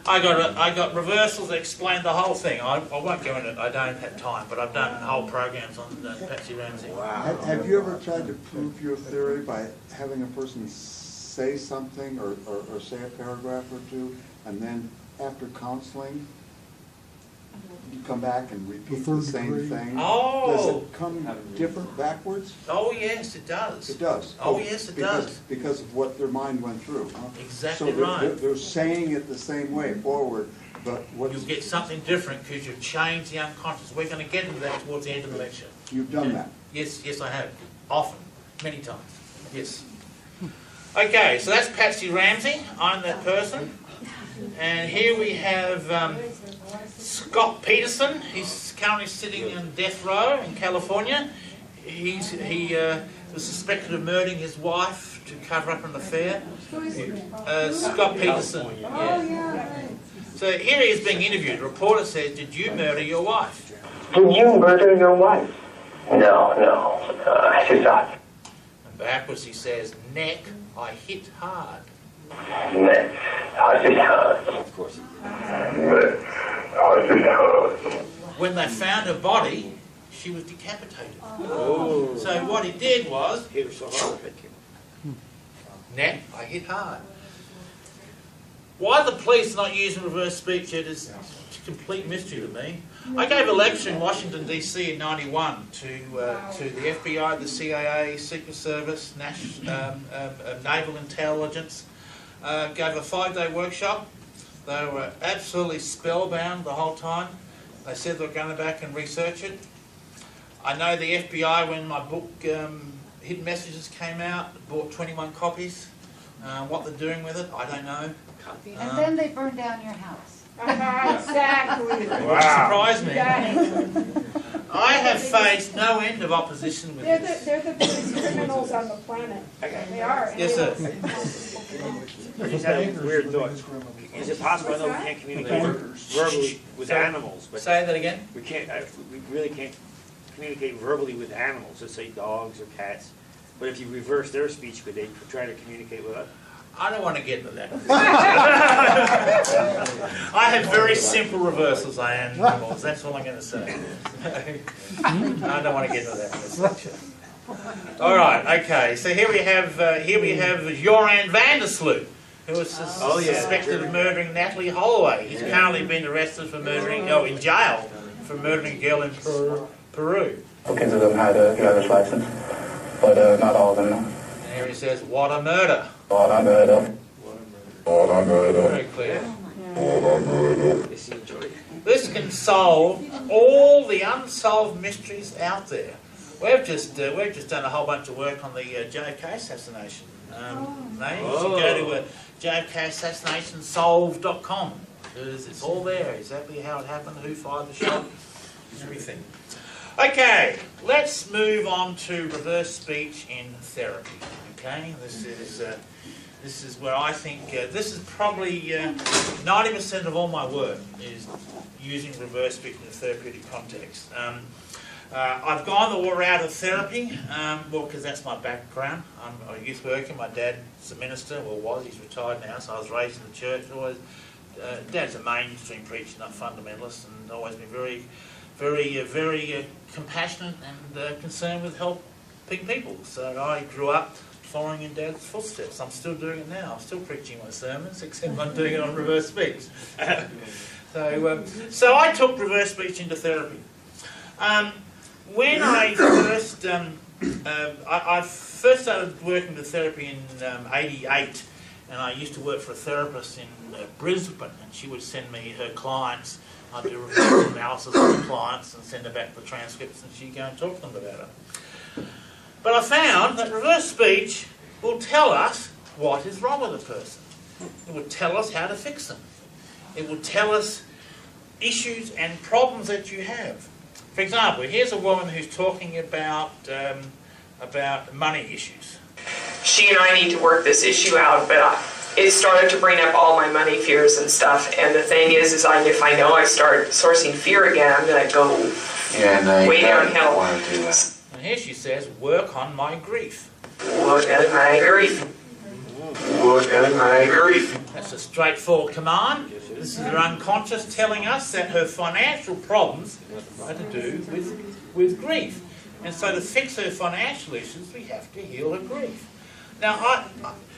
[SPEAKER 4] I got reversals that explain the whole thing. I won't go into it. I don't have time, but I've done whole programs on Patsy Ramsey.
[SPEAKER 17] Wow. Have you ever tried to prove your theory by having a person say something or say a paragraph or two, and then after counseling, you come back and repeat the same thing?
[SPEAKER 4] Oh.
[SPEAKER 17] Does it come different backwards?
[SPEAKER 4] Oh, yes, it does.
[SPEAKER 17] It does?
[SPEAKER 4] Oh, yes, it does.
[SPEAKER 17] Because of what their mind went through, huh?
[SPEAKER 4] Exactly
[SPEAKER 17] so
[SPEAKER 4] right.
[SPEAKER 17] They're saying it the same way forward, but what
[SPEAKER 4] you get something different because you've changed the unconscious. We're going to get into that towards the end of the lecture.
[SPEAKER 17] You've done that.
[SPEAKER 4] Yes, yes, I have. Often, many times. Yes. Okay, so that's Patsy Ramsey. I'm that person. And here we have Scott Peterson. He's currently sitting on death row in California. He was suspected of murdering his wife to cover up an affair. Scott Peterson. Yeah. So here he is being interviewed. The reporter says, "Did you murder your wife?"
[SPEAKER 24] Did you murder your wife? No, I did not.
[SPEAKER 4] And backwards he says, "Neck, I hit hard."
[SPEAKER 24] Neck, I hit hard. Of course. Neck, I hit hard.
[SPEAKER 4] When they found her body, she was decapitated.
[SPEAKER 11] Oh.
[SPEAKER 4] So what he did was,
[SPEAKER 11] Hit her so hard.
[SPEAKER 4] neck, I hit hard. Why the police are not using reverse speech yet is a complete mystery to me. I gave a lecture in Washington DC in '91 to the FBI, the CIA, Secret Service, Naval Intelligence. Gave a 5-day workshop. They were absolutely spellbound the whole time. They said they were going back and research it. I know the FBI, when my book Hidden Messages came out, bought 21 copies. What they're doing with it, I don't know.
[SPEAKER 2] And then they burned down your house.
[SPEAKER 18] Exactly.
[SPEAKER 4] Which surprised me.
[SPEAKER 18] Exactly.
[SPEAKER 4] I have faced no end of opposition with this.
[SPEAKER 18] They're the biggest criminals on the planet. They are.
[SPEAKER 4] Yes, sir.
[SPEAKER 11] I just had a weird thought. Is it possible? I know we can't communicate verbally with animals, but
[SPEAKER 4] say that again.
[SPEAKER 11] We can't. We really can't communicate verbally with animals. Let's say dogs or cats. But if you reverse their speech, could they try to communicate with us?
[SPEAKER 4] I don't want to get into that. I have very simple reversals, I am animals. That's all I'm going to say. I don't want to get into that in this lecture. All right, okay. So here we have Joran van der Sloot, who was suspected of murdering Natalie Holloway. He's currently been arrested for murdering, in jail for murdering a girl in Peru.
[SPEAKER 10] Bookends of them had a driver's license, but not all of them.
[SPEAKER 4] And here he says, "What a murder."
[SPEAKER 10] What a murder. What a murder.
[SPEAKER 4] Very clear.
[SPEAKER 10] What a murder.
[SPEAKER 4] This can solve all the unsolved mysteries out there. We've just done a whole bunch of work on the JFK assassination. You should go to JFKassassinationssolved.com because it's all there, exactly how it happened, who fired the shot, everything. Okay, let's move on to reverse speech in therapy. Okay, this is where I think this is probably 90% of all my work is using reverse speech in a therapeutic context. I've gone the route of therapy, well, because that's my background. I'm a youth worker. My dad's a minister, he's retired now, so I was raised in the church. Dad's a mainstream preacher, not fundamentalist, and always been very, very compassionate and concerned with helping people. So I grew up following in Dad's footsteps. I'm still doing it now. I'm still preaching my sermons, except I'm doing it on reverse speech. So I took reverse speech into therapy. When I first, I first started working with therapy in '88, and I used to work for a therapist in Brisbane, and she would send me her clients. I'd do reverse analysis of the clients and send her back the transcripts, and she'd go and talk to them about it. But I found that reverse speech will tell us what is wrong with a person. It will tell us how to fix them. It will tell us issues and problems that you have. For example, here's a woman who's talking about money issues.
[SPEAKER 13] She and I need to work this issue out, but it started to bring up all my money fears and stuff. And the thing is if I know I start sourcing fear again, I'm going to go way downhill.
[SPEAKER 4] And here she says, "Work on my grief."
[SPEAKER 13] Work on my grief. Work on my grief.
[SPEAKER 4] That's a straightforward command. This is her unconscious telling us that her financial problems are to do with grief. And so to fix her financial issues, we have to heal her grief. Now,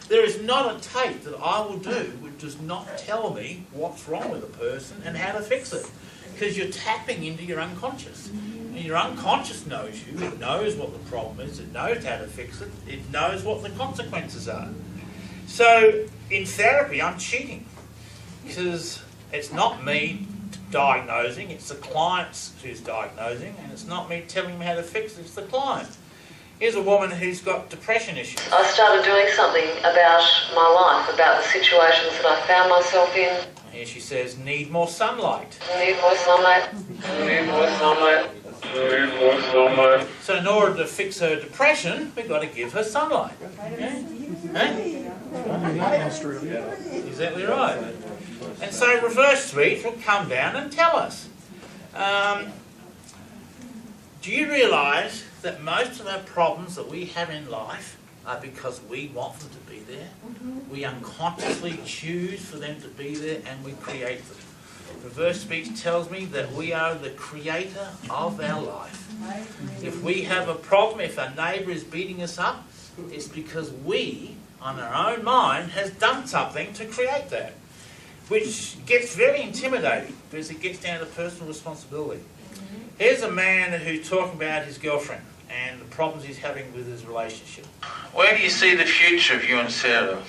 [SPEAKER 4] there is not a tape that I will do which does not tell me what's wrong with a person and how to fix it. Because you're tapping into your unconscious. And your unconscious knows you, it knows what the problem is, it knows how to fix it, it knows what the consequences are. So, in therapy, I'm cheating. Because it's not me diagnosing, it's the client who's diagnosing, and it's not me telling them how to fix it, it's the client. Here's a woman who's got depression issues.
[SPEAKER 3] I started doing something about my life, about the situations that I found myself in.
[SPEAKER 4] Here she says, need more sunlight.
[SPEAKER 3] Need more sunlight. Need more sunlight. Need more sunlight.
[SPEAKER 4] So in order to fix her depression, we've got to give her sunlight.
[SPEAKER 19] Australia.
[SPEAKER 4] Exactly right. And so reverse speech will come down and tell us. Do you realise that most of our problems that we have in life are because we want them to be there? We unconsciously choose for them to be there and we create them. Reverse speech tells me that we are the creator of our life. If we have a problem, if our neighbour is beating us up, it's because we, on our own mind, has done something to create that, which gets very intimidating because it gets down to personal responsibility. Here's a man who's talking about his girlfriend and the problems he's having with his relationship.
[SPEAKER 9] Where do you see the future of you and Sarah?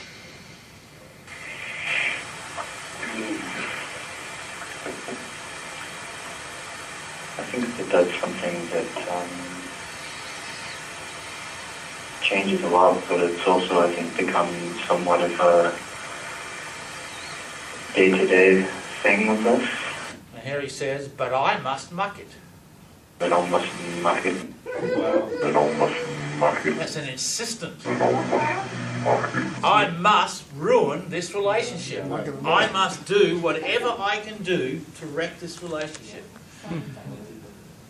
[SPEAKER 10] I think that that's something that changes a lot, but it's also, I think, become somewhat of a day-to-day thing with us.
[SPEAKER 4] And here he says, but I must muck it.
[SPEAKER 10] But I must muck it. But I must muck it.
[SPEAKER 4] That's an insistent. I must ruin this relationship. I must do whatever I can do to wreck this relationship.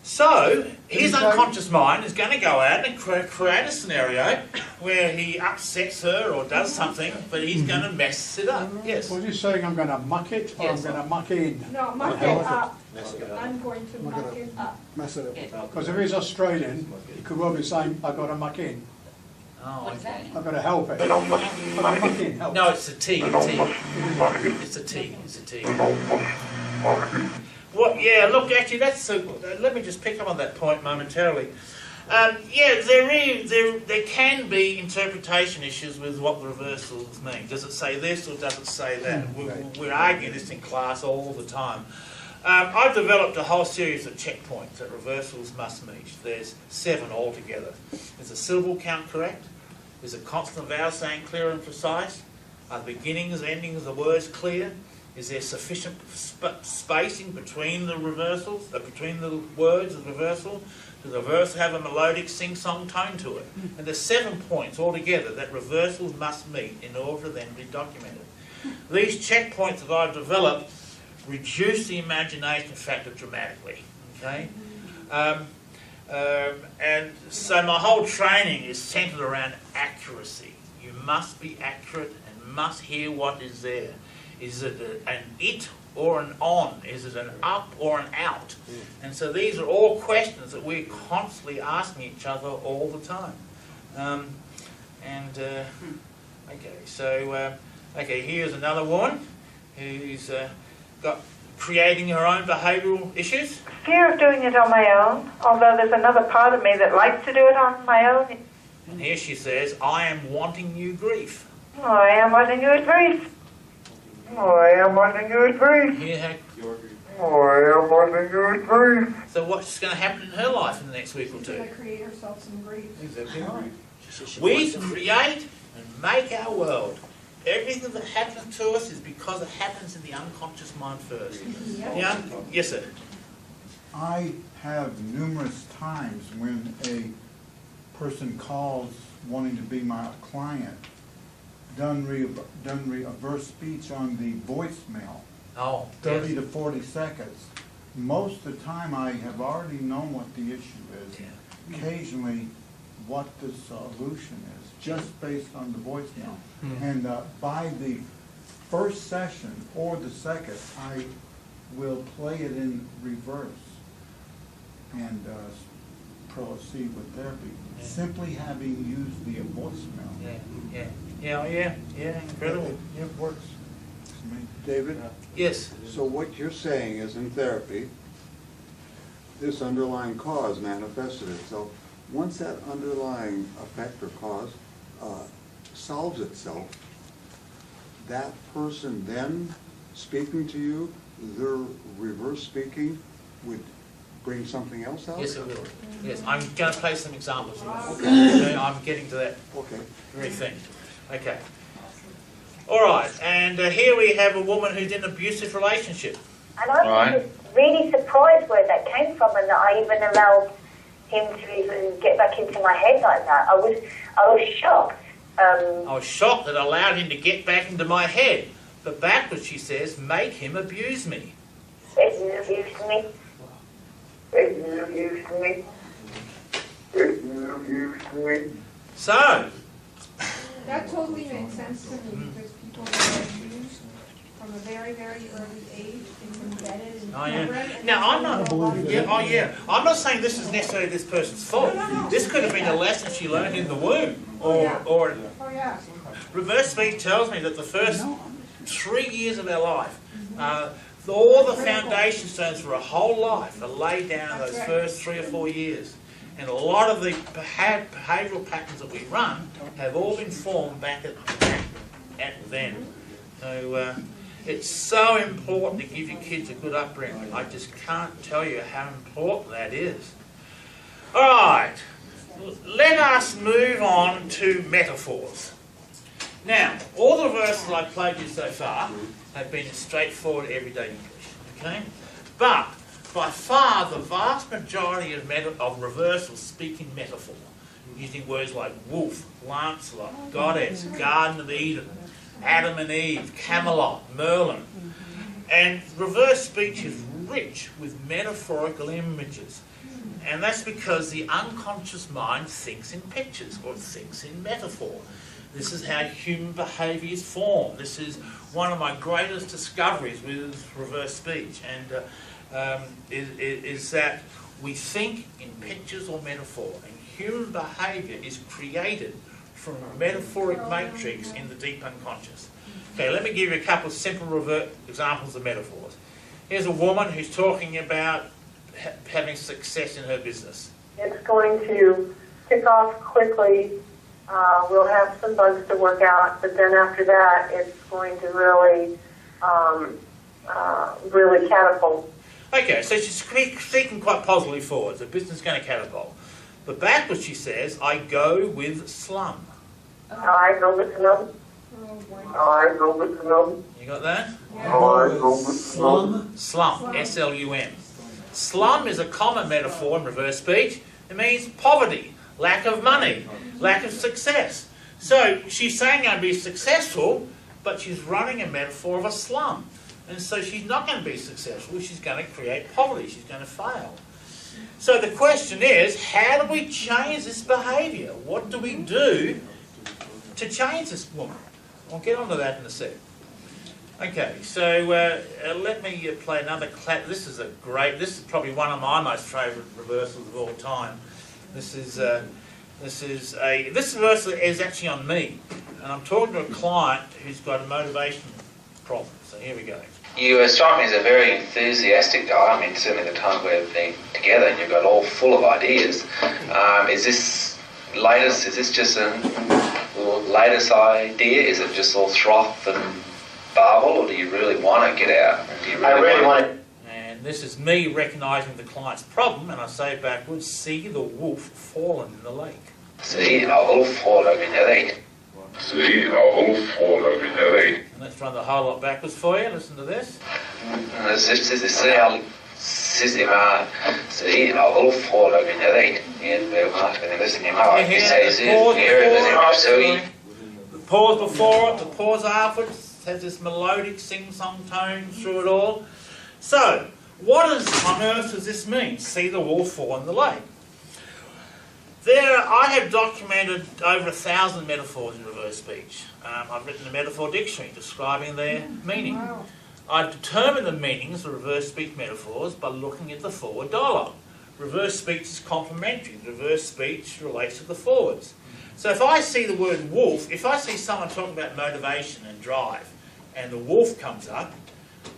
[SPEAKER 4] So, his unconscious mind is going to go out and create a scenario where he upsets her or does something, but he's going to mess it up. Yes?
[SPEAKER 19] What are you saying? I'm going to muck it or
[SPEAKER 4] Yes.
[SPEAKER 19] I'm going to muck in?
[SPEAKER 18] No, muck it up. I'm going to muck it up.
[SPEAKER 19] Mess it up. Because if he's Australian, he could well be saying, I've got to muck in.
[SPEAKER 4] Oh, okay.
[SPEAKER 19] I've got to help it. I've got to muck in, help.
[SPEAKER 4] No, it's a T. It's a T. It's a T. Well, yeah, look, actually, let me just pick up on that point momentarily. Yeah, there can be interpretation issues with what the reversals mean. Does it say this or does it say that? We're arguing this in class all the time. I've developed a whole series of checkpoints that reversals must meet. There's 7 altogether. Is the syllable count correct? Is the consonant vowel saying clear and precise? Are the beginnings and endings of the words clear? Is there sufficient spacing between the reversals, between the words of the reversal? Does the reversal have a melodic sing-song tone to it? And there's 7 points altogether that reversals must meet in order for them to be documented. These checkpoints that I've developed reduce the imagination factor dramatically. Okay, and so my whole training is centered around accuracy. You must be accurate and must hear what is there. Is it an it or an on? Is it an up or an out? And so these are all questions that we're constantly asking each other all the time. Okay, so okay, here's another woman who's got creating her own behavioural issues.
[SPEAKER 14] Fear of doing it on my own, although there's another part of me that likes to do it on my own.
[SPEAKER 4] And here she says, I am wanting you grief.
[SPEAKER 14] Oh, I am wanting you at grief. Oh, I am wanting you at grief.
[SPEAKER 4] Here,
[SPEAKER 14] Oh, I am wanting you at grief.
[SPEAKER 4] so what's going to happen in her life in the next week or
[SPEAKER 18] She's
[SPEAKER 4] two?
[SPEAKER 18] going to create herself some grief.
[SPEAKER 4] Exactly right. We create and make our world. Everything that happens to us is because it happens in the unconscious mind first. Yeah? Yes, sir.
[SPEAKER 16] I have numerous times when a person calls wanting to be my client, done reverse speech on the voicemail.
[SPEAKER 4] Oh,
[SPEAKER 16] 30 to 40 seconds. Most of the time I have already known what the issue is.
[SPEAKER 4] Yeah.
[SPEAKER 16] Occasionally what the solution is, just based on the voicemail. And by the first session or the second, I will play it in reverse and proceed with therapy.
[SPEAKER 4] Yeah.
[SPEAKER 16] Simply having used the voicemail.
[SPEAKER 4] Yeah, incredible.
[SPEAKER 16] It works.
[SPEAKER 17] David?
[SPEAKER 4] Yes.
[SPEAKER 17] So what you're saying is in therapy, this underlying cause manifested itself. Once that underlying effect or cause solves itself, that person then speaking to you their reverse speaking would bring something else out?
[SPEAKER 4] Yes, it will. Yes, I'm going to play some examples. Okay. I'm getting to that very thing. Okay. All right, and here we have a woman who's in an abusive relationship.
[SPEAKER 1] And I was really surprised where that came from, and that I even allowed him to even get back into my head like that. I was shocked.
[SPEAKER 4] I was shocked that I allowed him to get back into my head. But backwards, she says, make him abuse me.
[SPEAKER 1] Make him abuse me. Make him abuse me. Make him abuse me.
[SPEAKER 4] So.
[SPEAKER 18] That totally makes sense to me, because people that are abused from a very, very early age, it's embedded and programmed.
[SPEAKER 4] Now, I'm not. I'm not saying this is necessarily this person's fault. This could have been a lesson she learned in the womb, or reverse speech tells me that the first 3 years of our life, all the foundation stones for a whole life are laid down in those first 3 or 4 years. And a lot of the behavioural patterns that we run have all been formed back at then. So it's so important to give your kids a good upbringing. I just can't tell you how important that is. All right, let us move on to metaphors. Now, all the reversals I've played you so far have been straightforward everyday English, okay? But by far, the vast majority of reversals speak in metaphor, using words like wolf, Lancelot, goddess, Garden of Eden, Adam and Eve, Camelot, Merlin. And reverse speech is rich with metaphorical images. And that's because the unconscious mind thinks in pictures or thinks in metaphor. This is how human behaviour is formed. This is one of my greatest discoveries with reverse speech. And is that we think in pictures or metaphor, and human behaviour is created from a metaphoric matrix in the deep unconscious. Okay, let me give you a couple of simple examples of metaphors. Here's a woman who's talking about having success in her business.
[SPEAKER 7] It's going to kick off quickly. We'll have some bugs to work out, but then after that, it's going to really, really catapult.
[SPEAKER 4] Okay, so she's speaking quite positively forwards. The business is going to catapult. But backwards, she says, I go with slum.
[SPEAKER 7] I go with slum. I go with slum.
[SPEAKER 4] You got that?
[SPEAKER 7] Yeah. I go with slum.
[SPEAKER 4] Slum, S-L-U-M. Slum is a common metaphor in reverse speech. It means poverty, lack of money, lack of success. So she's saying I'm going to be successful, but she's running a metaphor of a slum. And so she's not going to be successful. She's going to create poverty. She's going to fail. So the question is, how do we change this behaviour? What do we do to change this woman? I'll get onto that in a sec. Okay, so let me play another clap. This is probably one of my most favourite reversals of all time. This reversal is actually on me, and I'm talking to a client who's got a motivation problem. So here we go.
[SPEAKER 8] You strike me as a very enthusiastic guy. I mean, certainly the time we've been together, and you've got all full of ideas. Is this latest? Is this just a latest idea? Is it just all froth and barble, or do you really want to get out? Do you really want to?
[SPEAKER 4] And this is me recognising the client's problem, and I say backwards: see the wolf fallen in the lake.
[SPEAKER 8] See the wolf fallen in the lake. See the wolf fallen in the lake.
[SPEAKER 4] Let's run the whole lot backwards for you. Listen to this. The pause before it, the pause afterwards, has this melodic sing-song tone through it all. So, what on earth does this mean? See the wolf fall in the lake. I have documented over 1,000 metaphors in reverse speech. I've written a metaphor dictionary describing their meaning.
[SPEAKER 18] Wow.
[SPEAKER 4] I've determined the meanings of reverse speech metaphors by looking at the forward dialogue. Reverse speech is complementary. Reverse speech relates to the forwards. So if I see the word wolf, if I see someone talking about motivation and drive, and the wolf comes up,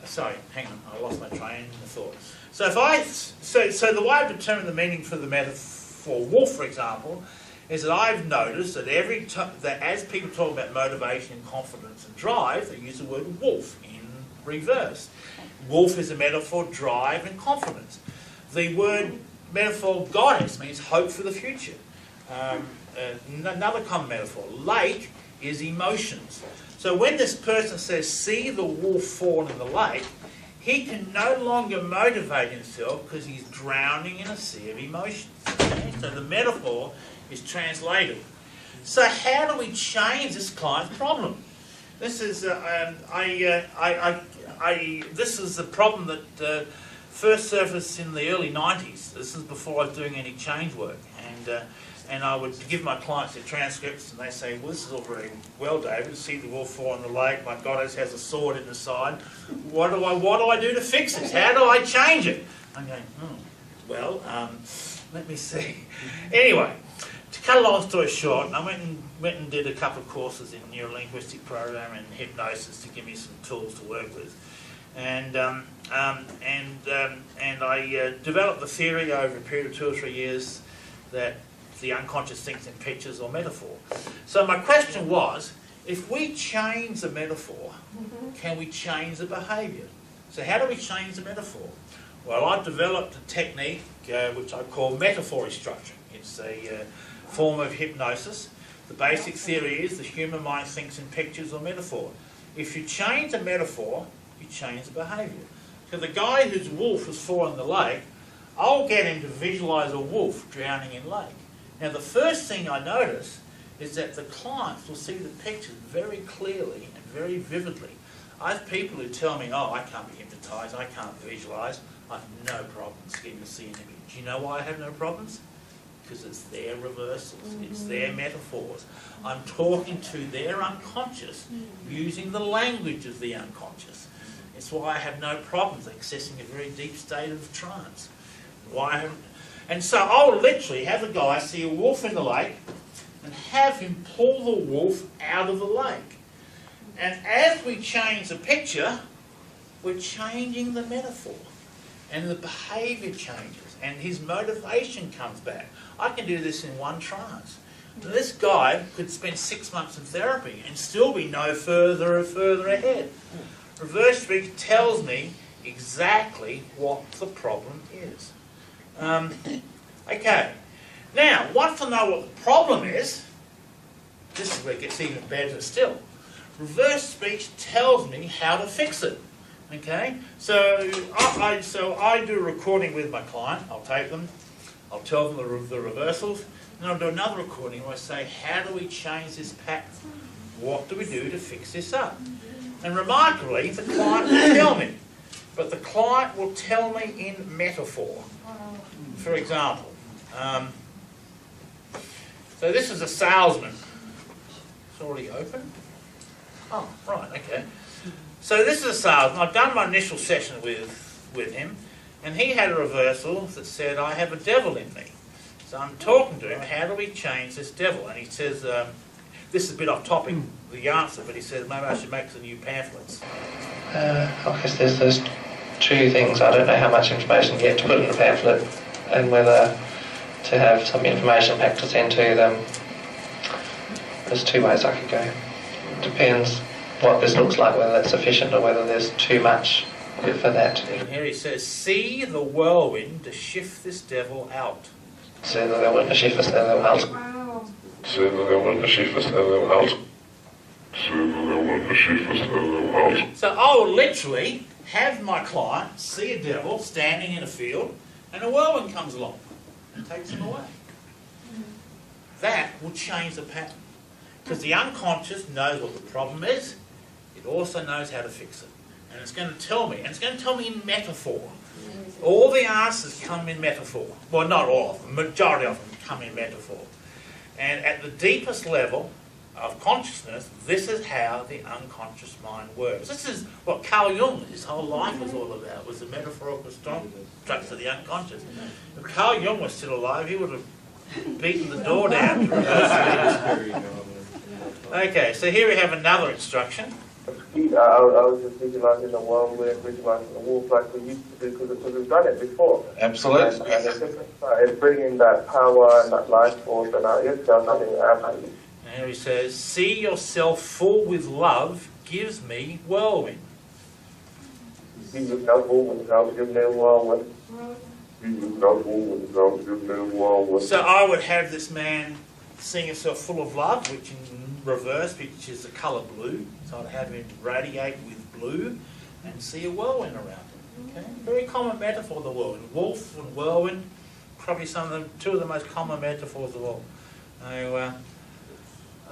[SPEAKER 4] sorry, hang on, I lost my train of thought. So the way I've determined the meaning for the metaphor wolf, for example, is that I've noticed that that as people talk about motivation and confidence and drive, they use the word wolf in reversed. Wolf is a metaphor, drive and confidence. The word metaphor goddess means hope for the future. Another common metaphor, lake, is emotions. So when this person says, see the wolf fall in the lake, he can no longer motivate himself because he's drowning in a sea of emotions. Okay? So the metaphor is translated. So how do we change this client's problem? This is this is the problem that first surfaced in the early 90s. This is before I was doing any change work, and I would give my clients their transcripts, and they say, well, this is all very well, David, see the wolf fall in the lake, my goddess has a sword in the side. What do I do to fix this? How do I change it? I'm going, well, let me see. Anyway, to cut a long story short, I went and did a couple of courses in neuro-linguistic program and hypnosis to give me some tools to work with. And I developed the theory over a period of 2 or 3 years that the unconscious thinks in pictures or metaphor. So my question was, if we change the metaphor, can we change the behaviour? So how do we change the metaphor? Well, I've developed a technique which I call metaphor restructuring. It's a form of hypnosis. The basic theory is the human mind thinks in pictures or metaphor. If you change the metaphor, you change the behaviour. So the guy whose wolf was falling in the lake, I'll get him to visualise a wolf drowning in lake. Now the first thing I notice is that the clients will see the pictures very clearly and very vividly. I have people who tell me, oh, I can't be hypnotised, I can't visualise, I have no problems getting to see an image. Do you know why I have no problems? Because it's their reversals, it's their metaphors. I'm talking to their unconscious using the language of the unconscious. It's why I have no problems accessing a very deep state of trance. And so I'll literally have a guy see a wolf in the lake and have him pull the wolf out of the lake. And as we change the picture, we're changing the metaphor. And the behaviour changes. And his motivation comes back. I can do this in one trance. This guy could spend 6 months in therapy and still be no further ahead. Reverse speech tells me exactly what the problem is. Okay, now once I know what the problem is, this is where it gets even better still. Reverse speech tells me how to fix it. Okay, so I do a recording with my client. I'll take them, I'll tell them the reversals, and I'll do another recording where I say, how do we change this pattern? What do we do to fix this up? And remarkably, the client will tell me, but the client will tell me in metaphor. For example, so this is a salesman. It's already open? Oh, right, okay. So this is a salesman. I've done my initial session with him, and he had a reversal that said, I have a devil in me. So I'm talking to him, how do we change this devil? And he says, this is a bit off topic, the answer, but he says, maybe I should make some new pamphlets.
[SPEAKER 5] I guess there's those two things. I don't know how much information you have to put in a pamphlet and whether to have some information packed to send to them. There's two ways I could go. Depends what this looks like, whether that's sufficient or whether there's too much for that.
[SPEAKER 4] And here he says, see the whirlwind to shift this devil out.
[SPEAKER 5] See the whirlwind to shift this devil out.
[SPEAKER 18] Wow.
[SPEAKER 12] See the whirlwind to shift this devil out. See the whirlwind to shift this devil out.
[SPEAKER 4] So I will literally have my client see a devil standing in a field, and a whirlwind comes along and takes him away. That will change the pattern. Because the unconscious knows what the problem is, it also knows how to fix it. And it's going to tell me, and it's going to tell me in metaphor. All the answers come in metaphor. Well, not all of them, majority of them come in metaphor. And at the deepest level of consciousness, this is how the unconscious mind works. This is what Carl Jung, his whole life was all about, was the metaphorical structure of the unconscious. If Carl Jung was still alive, he would have beaten the door down. Okay, so here we have another instruction.
[SPEAKER 15] I was just visualizing the whirlwind, visualizing the wolf like we used to do because we've done it before.
[SPEAKER 9] Absolutely.
[SPEAKER 15] And it's bringing that power and that life force and it's something absolutely.
[SPEAKER 4] And here he says, see yourself full with love gives me whirlwind.
[SPEAKER 15] He was helpful when it comes to getting along with. He was helpful when it comes to getting along with.
[SPEAKER 4] So I would have this man seeing himself full of love, which in reverse, which is the colour blue. So I'd have him radiate with blue and see a whirlwind around him. Okay? Very common metaphor of the whirlwind. Wolf and whirlwind, probably two of the most common metaphors of all. So,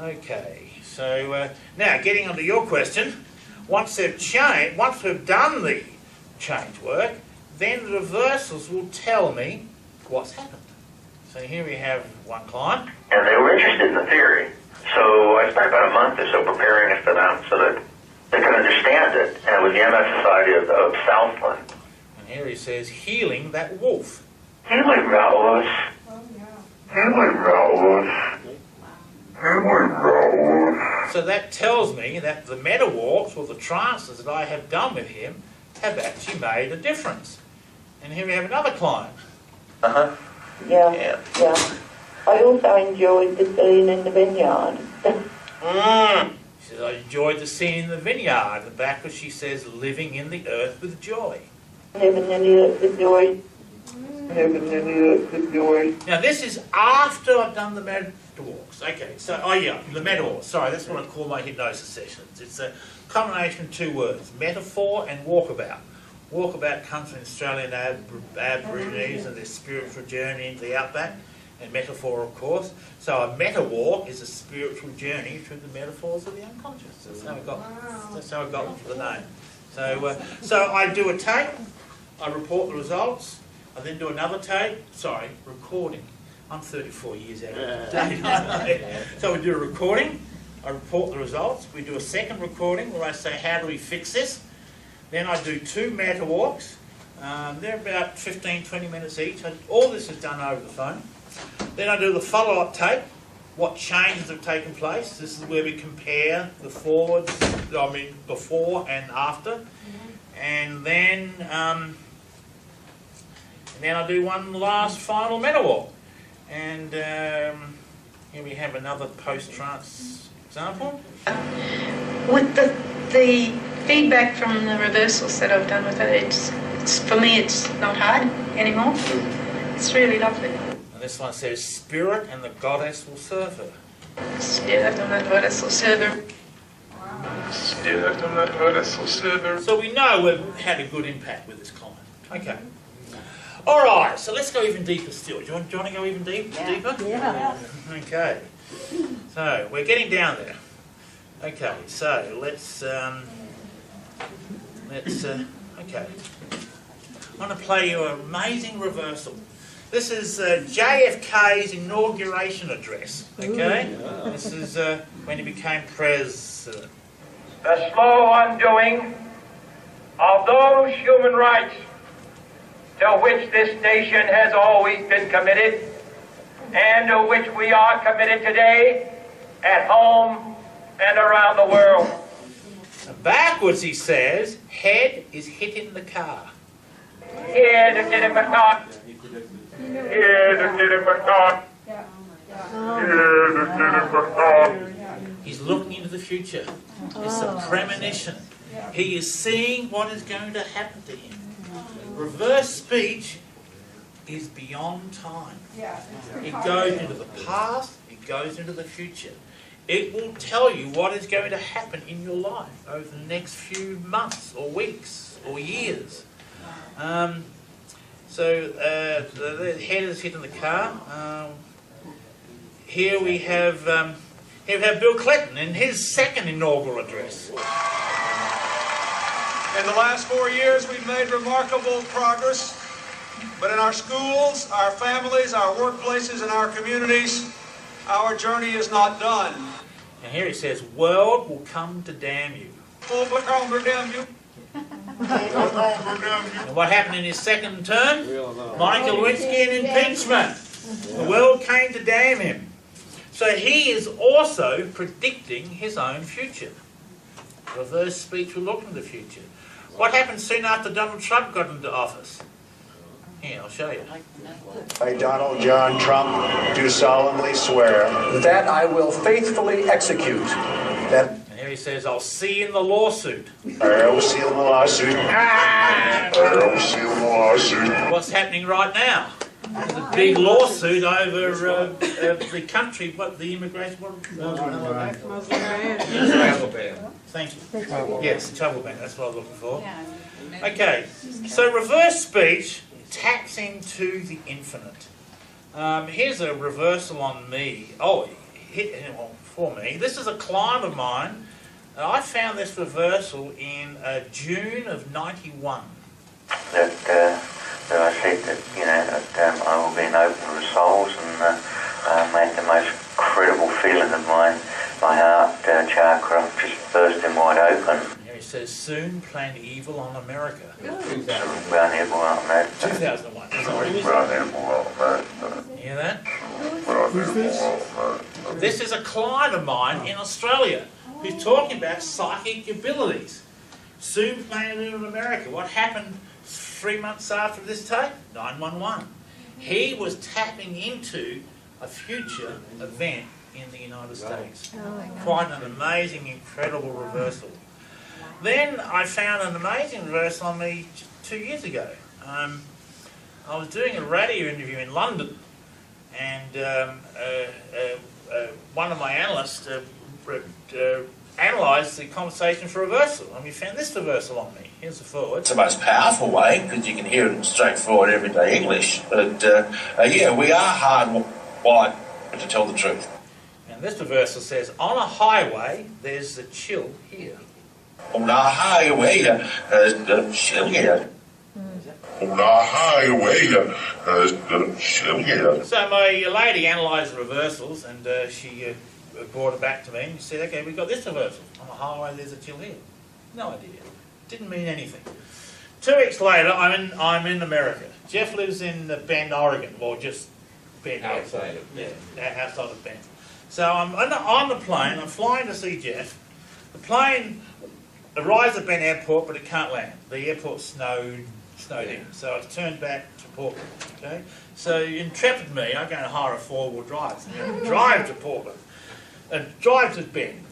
[SPEAKER 4] okay, so now getting onto your question, once we've done the change work, then the reversals will tell me what's happened. So here we have one client.
[SPEAKER 20] And they were interested in the theory. So I spent about a month or so preparing it for them so that they could understand it. And it was the MS Society of Southland.
[SPEAKER 4] And here he says, healing that wolf.
[SPEAKER 20] Healing that wolf. Healing that wolf. Healing that wolf.
[SPEAKER 4] So that tells me that the meta walks or the trances that I have done with him have actually made a difference. And here we have another client.
[SPEAKER 20] Uh-huh.
[SPEAKER 21] Yeah. I also enjoyed the scene in the vineyard.
[SPEAKER 4] She says, I enjoyed the scene in the vineyard. And back where she says, living in the earth with joy.
[SPEAKER 21] Living in the earth with joy. Living in the earth with joy.
[SPEAKER 4] Now this is after I've done the meta walks. Okay, so, the meta walks. Sorry, that's what I call my hypnosis sessions. It's a combination of two words, metaphor and walkabout. Walkabout comes from Australian Aborigines and their spiritual journey into the outback, and metaphor, of course. So a meta walk is a spiritual journey through the metaphors of the unconscious. That's how I got the name. So I do a tape, I report the results, I then do another tape, recording. I'm 34 years out of date. So we do a recording, I report the results, we do a second recording where I say, how do we fix this? Then I do 2 meta walks. They're about 15-20 minutes each. All this is done over the phone. Then I do the follow-up tape, what changes have taken place. This is where we compare the before and after. And then I do one last final meta walk. And here we have another post-trance example.
[SPEAKER 22] With the feedback from the reversals that I've done with it, it's for me it's not hard anymore. It's really lovely.
[SPEAKER 4] And this one says, Spirit and the Goddess will serve her.
[SPEAKER 22] Spirit and the Goddess will serve her.
[SPEAKER 4] Spirit and the Goddess will serve her. So we know we've had a good impact with this client. Okay. All right, so let's go even deeper still. Do you want to go even deeper? Yeah. Okay. So we're getting down there. Okay, so let's okay. I want to play you an amazing reversal. This is JFK's inauguration address, okay? This is when he became president.
[SPEAKER 20] The slow undoing of those human rights to which this nation has always been committed and to which we are committed today at home and around the world.
[SPEAKER 4] Backwards, he says, head is hitting the car.
[SPEAKER 20] Head is hitting the car. Head is hitting the car. Head is hitting the car.
[SPEAKER 4] He's looking into the future. It's a premonition. He is seeing what is going to happen to him. Reverse speech is beyond time. It goes into the past, it goes into the future. It will tell you what is going to happen in your life over the next few months or weeks or years. The head is hitting the car. Here we have Bill Clinton in his second inaugural address.
[SPEAKER 23] In the last 4 years, we've made remarkable progress, but in our schools, our families, our workplaces, and our communities, our journey is not done.
[SPEAKER 4] And here he says, world will come to damn you.
[SPEAKER 23] Will come to damn you.
[SPEAKER 4] And what happened in his second term? Monica Lewinsky and impeachment. The world came to damn him. So he is also predicting his own future. Reverse speech will look into the future. What happened soon after Donald Trump got into office? Here, I'll show you.
[SPEAKER 25] I, Donald John Trump, do solemnly swear that I will faithfully execute that.
[SPEAKER 4] And Here he says, I'll see you in the lawsuit.
[SPEAKER 25] I'll see you in the lawsuit. I'll see you in the lawsuit.
[SPEAKER 4] What's happening right now? There's a big lawsuit over the country, what the immigration...
[SPEAKER 2] Travel ban.
[SPEAKER 4] Thank you. Yes, travel ban, that's what I was looking for. Okay, so reverse speech taps into the infinite. Here's a reversal on me. For me. This is a client of mine. I found this reversal in June of '91.
[SPEAKER 10] That I said that, I will be an opener of souls and made the most incredible feeling of my heart chakra just bursting wide open.
[SPEAKER 4] Here he says, soon plan evil on America.
[SPEAKER 10] 2001.
[SPEAKER 4] 2001. Hear that?
[SPEAKER 10] Who's
[SPEAKER 4] this? This is a client of mine in Australia who's talking about psychic abilities. Soon plan evil in America. What happened 3 months after this tape? 911. He was tapping into a future event in the United States. Quite an amazing, incredible reversal. Then I found an amazing reversal on me 2 years ago. I was doing a radio interview in London, and one of my analysts analysed the conversation for reversal, and we found this reversal on me. Here's the forward.
[SPEAKER 9] It's the most powerful way because you can hear it in straightforward everyday English. But yeah, we are hardwired to tell the truth.
[SPEAKER 4] And this reversal says, on a highway, there's a chill here.
[SPEAKER 9] On a highway, there's a chill here. On a highway, there's a chill here.
[SPEAKER 4] So my lady analysed the reversals, and she brought it back to me and said, okay, we've got this reversal. On a highway, there's a chill here. No idea. Didn't mean anything. 2 weeks later, I'm in America. Jeff lives in Bend, Oregon, or just Bend.
[SPEAKER 2] Outside of
[SPEAKER 4] Bend. Yeah, outside of Bend. So I'm on the plane, I'm flying to see Jeff. The plane arrives at Bend Airport, but it can't land. The airport's snowed in, so it's turned back to Portland. Okay, so intrepid me, I'm going to hire a 4-wheel drive, drive to Portland, and drive to Bend.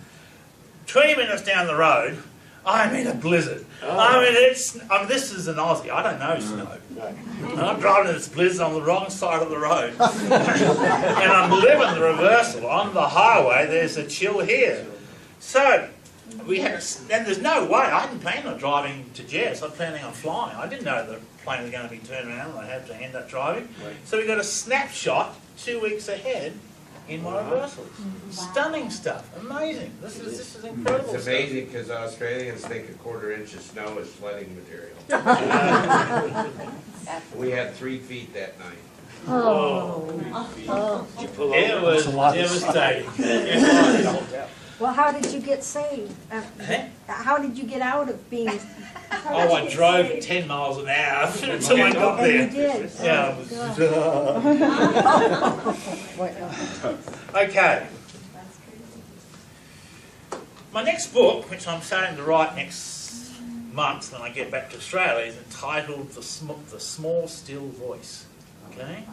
[SPEAKER 4] 20 minutes down the road, I'm in a blizzard. I mean, this is an Aussie. I don't know snow. And I'm driving in this blizzard on the wrong side of the road. And I'm living the reversal. On the highway, there's a chill here. So, and there's no way. I hadn't planned on driving to Jess. I'm planning on flying. I didn't know the plane was going to be turned around and I had to end up driving. So we got a snapshot 2 weeks ahead in my reversals. Stunning stuff. Amazing. This is incredible.
[SPEAKER 2] It's amazing because Australians think a 1/4 inch of snow is sledding material. We had 3 feet that night.
[SPEAKER 4] It was devastating.
[SPEAKER 6] Well, how did you get saved? How did you get out of being...
[SPEAKER 4] I drove at 10 miles an hour until I got there.
[SPEAKER 6] You did?
[SPEAKER 4] Yeah. Okay. My next book, which I'm starting to write next month when I get back to Australia, is entitled The Small Still Voice. Okay?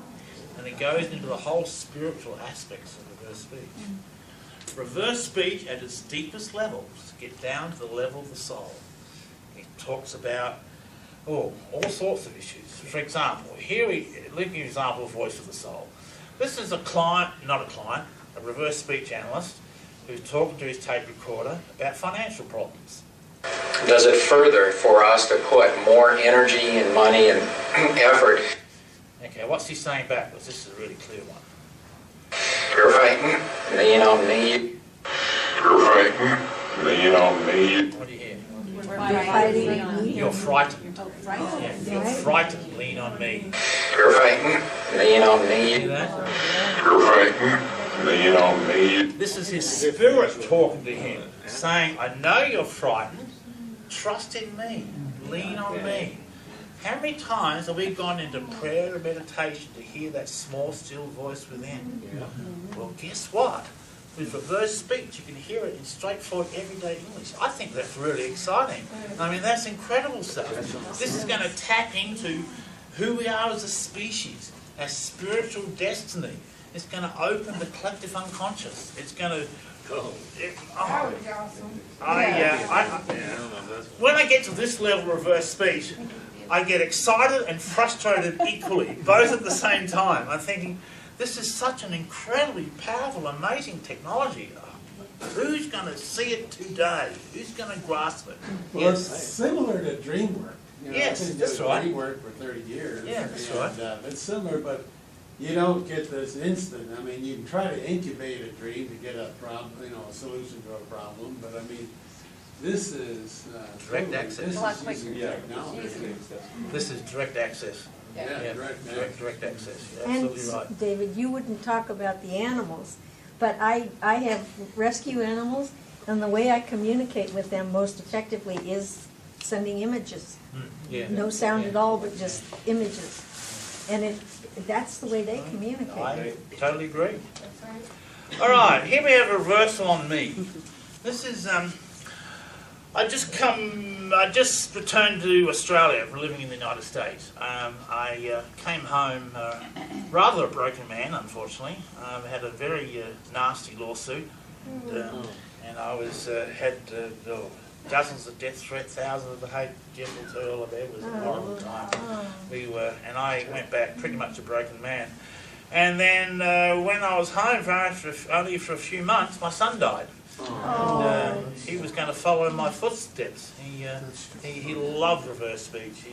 [SPEAKER 4] And it goes into the whole spiritual aspects of reverse speech. Reverse speech at its deepest levels, get down to the level of the soul. It talks about all sorts of issues. For example, let me give you an example of Voice of the Soul. This is a client, not a client, a reverse speech analyst who's talking to his tape recorder about financial problems.
[SPEAKER 11] Does it further for us to put more energy and money and effort?
[SPEAKER 4] Okay, what's he saying backwards? This is a really clear one.
[SPEAKER 11] You're fighting, lean on me.
[SPEAKER 9] You're fighting, lean on me.
[SPEAKER 4] What do you hear?
[SPEAKER 6] You're fighting.
[SPEAKER 4] You're frightened. Yeah, you're frightened, lean on me.
[SPEAKER 11] You're fighting, lean on me.
[SPEAKER 4] See that?
[SPEAKER 9] You're fighting, lean on me.
[SPEAKER 4] This is his spirit talking to him, saying, I know you're frightened, trust in me, lean on me. How many times have we gone into prayer and meditation to hear that small, still voice within? Well, guess what? With reverse speech, you can hear it in straightforward, everyday English. I think that's really exciting. I mean, that's incredible stuff. This is going to tap into who we are as a species, our spiritual destiny. It's going to open the collective unconscious. It's going to Cool.
[SPEAKER 18] That would be awesome.
[SPEAKER 4] When I get to this level of reverse speech, I get excited and frustrated equally, both at the same time. I'm thinking, this is such an incredibly powerful, amazing technology. Who's going to see it today? Who's going to grasp it?
[SPEAKER 3] Well, it's similar to dream work. You know,
[SPEAKER 4] Yes,
[SPEAKER 3] I've been
[SPEAKER 4] that's
[SPEAKER 3] doing
[SPEAKER 4] right.
[SPEAKER 3] dream work for 30 years.
[SPEAKER 4] Yeah, that's
[SPEAKER 3] and,
[SPEAKER 4] right.
[SPEAKER 3] It's similar, but you don't get this instant. I mean, you can try to incubate a dream to get a problem, you know, a solution to a problem. But I mean, this is
[SPEAKER 4] Direct access.
[SPEAKER 3] This is using technology.
[SPEAKER 4] This is direct access.
[SPEAKER 3] Yeah,
[SPEAKER 4] direct access. You're
[SPEAKER 6] And
[SPEAKER 4] absolutely right.
[SPEAKER 6] David, you wouldn't talk about the animals, but I have rescue animals, and the way I communicate with them most effectively is sending images.
[SPEAKER 4] Yeah.
[SPEAKER 6] No sound at all, but just images. And that's the way they communicate.
[SPEAKER 4] I totally agree. All right, here we have a reversal on me. This is, I just returned to Australia from living in the United States. I came home rather a broken man, unfortunately. I had a very nasty lawsuit, and I had dozens of death threats, thousands of hate general to all of it. It was a horrible time. And I went back pretty much a broken man. And then when I was home only for a few months, my son died. And he was going to follow in my footsteps. He loved reverse speech.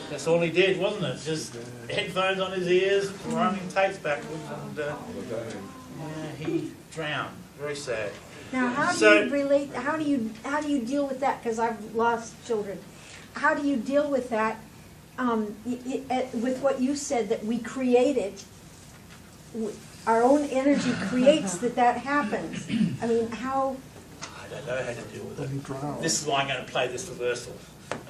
[SPEAKER 4] That's all he did, wasn't it? Just headphones on his ears, running tapes backwards, and he drowned. Very sad.
[SPEAKER 6] Now, how do you relate? How do you deal with that? Because I've lost children. How do you deal with that? With what you said, that we created. Our own energy creates that happens. I mean, how?
[SPEAKER 4] I don't know how to deal with it. This is why I'm going to play this reversal.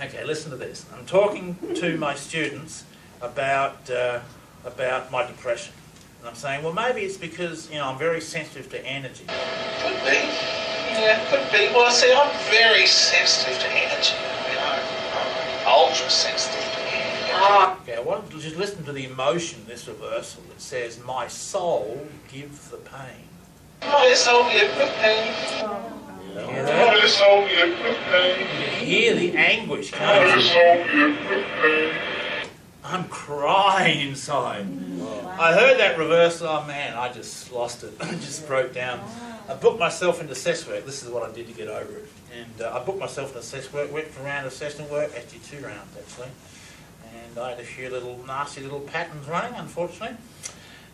[SPEAKER 4] Okay, listen to this. I'm talking to my students about my depression. And I'm saying, well, maybe it's because, I'm very sensitive to energy.
[SPEAKER 5] Could be. Yeah, could be. Well, see, I'm very sensitive to energy. I'm ultra sensitive to energy.
[SPEAKER 4] Okay, I want you to just listen to the emotion in this reversal. It says, my soul gives the pain.
[SPEAKER 5] My soul gives the pain.
[SPEAKER 4] Hear that?
[SPEAKER 5] My soul gives the pain.
[SPEAKER 4] You can hear the anguish, can't you?
[SPEAKER 5] My soul gives the pain.
[SPEAKER 4] I'm crying inside. I heard that reversal, oh man, I just lost it. I just broke down. I booked myself into assess work. This is what I did to get over it. And I booked myself into assess work, went for a round of assessment work, actually 2 rounds actually. And I had a few nasty little patterns running, unfortunately.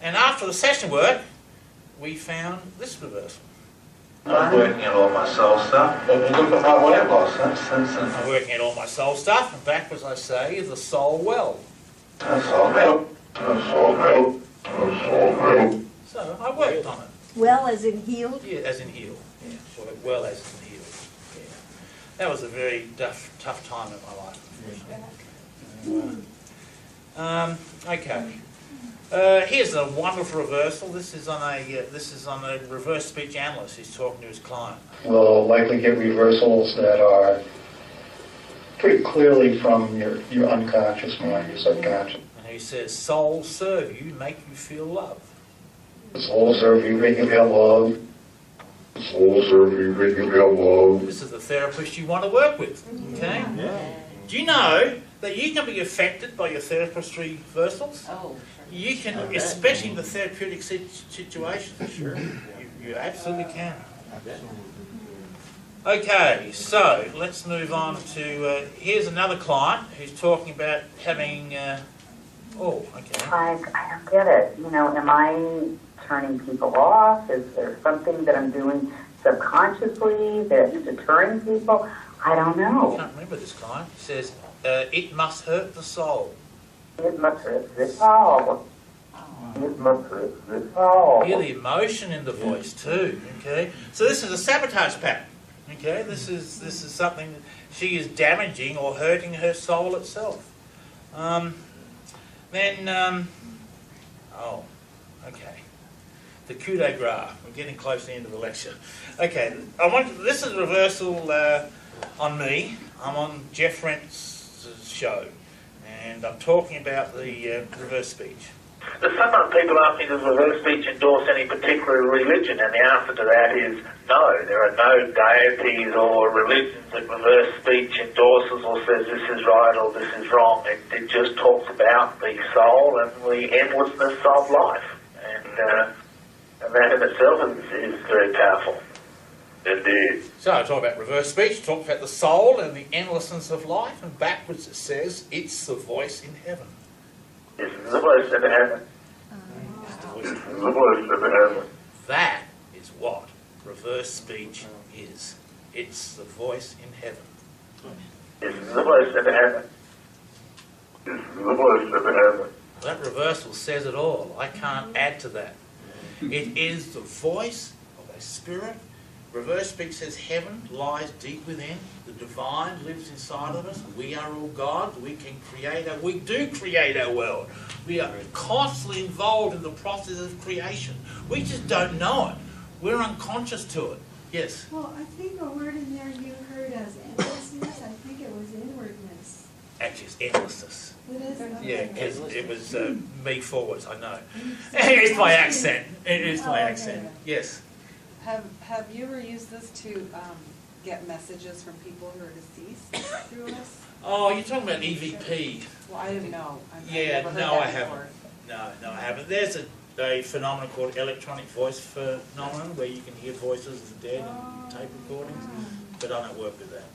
[SPEAKER 4] And after the session work, we found this reversal.
[SPEAKER 5] I'm working on all my soul stuff. Look at my weight loss.
[SPEAKER 4] I'm working on all my soul stuff, and back, as I say, the soul well.
[SPEAKER 5] That's all well. That's all well. That's all well.
[SPEAKER 4] So I worked on it.
[SPEAKER 6] Well, as in healed?
[SPEAKER 4] Yeah, as in healed. Yeah, well as in healed. Yeah. That was a very tough time in my life, unfortunately. Okay. Here's a wonderful reversal. This is on a reverse speech analyst who's talking to his client.
[SPEAKER 13] We'll likely get reversals that are pretty clearly from your unconscious mind, your subconscious.
[SPEAKER 4] And he says, "Soul serve you, make you feel love."
[SPEAKER 13] Soul serve you, make you feel love. Soul serve you, make you feel love.
[SPEAKER 4] This is the therapist you want to work with. Okay.
[SPEAKER 13] Yeah.
[SPEAKER 4] Do you know that you can be affected by your therapist's reversals? Oh, sure. You can, especially in the therapeutic situation. Sure. You absolutely can. Okay, so let's move on to, here's another client who's talking about having, okay.
[SPEAKER 14] I don't get it. Am I turning people off? Is there something that I'm doing subconsciously that's deterring people? I don't know.
[SPEAKER 4] I can't remember this client. It says, it must hurt the soul.
[SPEAKER 14] It must hurt the soul. It must hurt the soul.
[SPEAKER 4] Hear the emotion in the voice too, okay? So this is a sabotage pattern, okay? This is something that she is damaging or hurting her soul itself. The coup de grace. We're getting close to the end of the lecture. Okay, this is a reversal on me. I'm on Jeff Rent's show, and I'm talking about the reverse speech.
[SPEAKER 1] Some people ask me, does reverse speech endorse any particular religion? And the answer to that is no. There are no deities or religions that reverse speech endorses or says this is right or this is wrong. It just talks about the soul and the endlessness of life. And that in itself is very powerful. Indeed.
[SPEAKER 4] So I talk about reverse speech, talk about the soul and the endlessness of life, and backwards it says, it's the voice in heaven.
[SPEAKER 1] It's the voice in heaven. The voice in heaven.
[SPEAKER 4] That is what reverse speech is. It's the voice in heaven.
[SPEAKER 1] It's the voice in heaven. It's the voice in heaven.
[SPEAKER 4] That reversal says it all. I can't add to that. It is the voice of a spirit. Reverse speech says heaven lies deep within. The divine lives inside of us. We are all God. We can create we do create our world. We are constantly involved in the process of creation. We just don't know it. We're unconscious to it. Yes?
[SPEAKER 16] Well, I think a word in there you heard as endlessness. I think it was inwardness.
[SPEAKER 4] Actually, it's endlessness.
[SPEAKER 16] It is? Okay.
[SPEAKER 4] Yeah, because it was me forwards, I know. It's my accent. It is my accent. Yes.
[SPEAKER 17] Have you ever used this to get messages from people who are deceased through us?
[SPEAKER 4] Oh, you're talking about EVP.
[SPEAKER 17] Well, I didn't know.
[SPEAKER 4] Yeah, no, I haven't. No, I haven't. There's a phenomenon called electronic voice phenomenon where you can hear voices of the dead in tape recordings, but I don't work with that.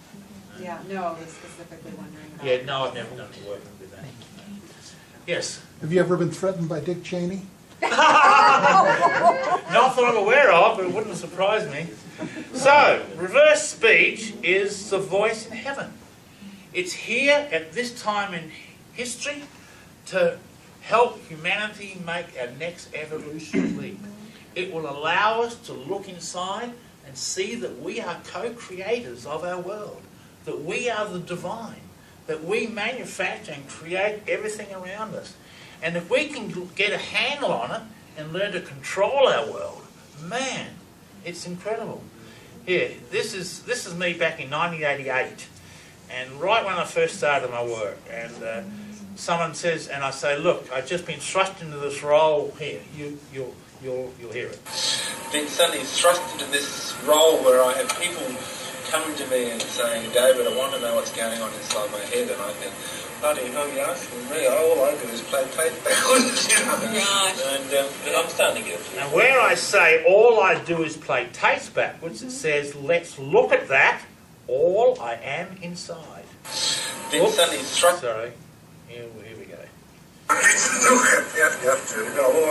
[SPEAKER 4] No.
[SPEAKER 17] Yeah, no, I was specifically wondering about
[SPEAKER 4] Yeah, no, I've never done any work with that. Yes?
[SPEAKER 19] Have you ever been threatened by Dick Cheney?
[SPEAKER 4] Not that I'm aware of, but it wouldn't surprise me. So, reverse speech is the voice in heaven. It's here at this time in history to help humanity make our next evolution leap. It will allow us to look inside and see that we are co-creators of our world, that we are the divine, that we manufacture and create everything around us. And if we can get a handle on it and learn to control our world, man, it's incredible. Yeah, this is me back in 1988, and right when I first started my work, and someone says, and I say, look, I've just been thrust into this role here. You'll hear it.
[SPEAKER 24] Been suddenly thrust into this role where I have people coming to me and saying, David, I want to know what's going on inside my head, and I think, bloody hell, you're asking me. All I do is play tape backwards, you know. And I'm starting to get it.
[SPEAKER 4] And where I say all I do is play tapes backwards, it says, let's look at that, all I am inside.
[SPEAKER 24] Then suddenly thrust.
[SPEAKER 4] Sorry. Here we go.
[SPEAKER 24] All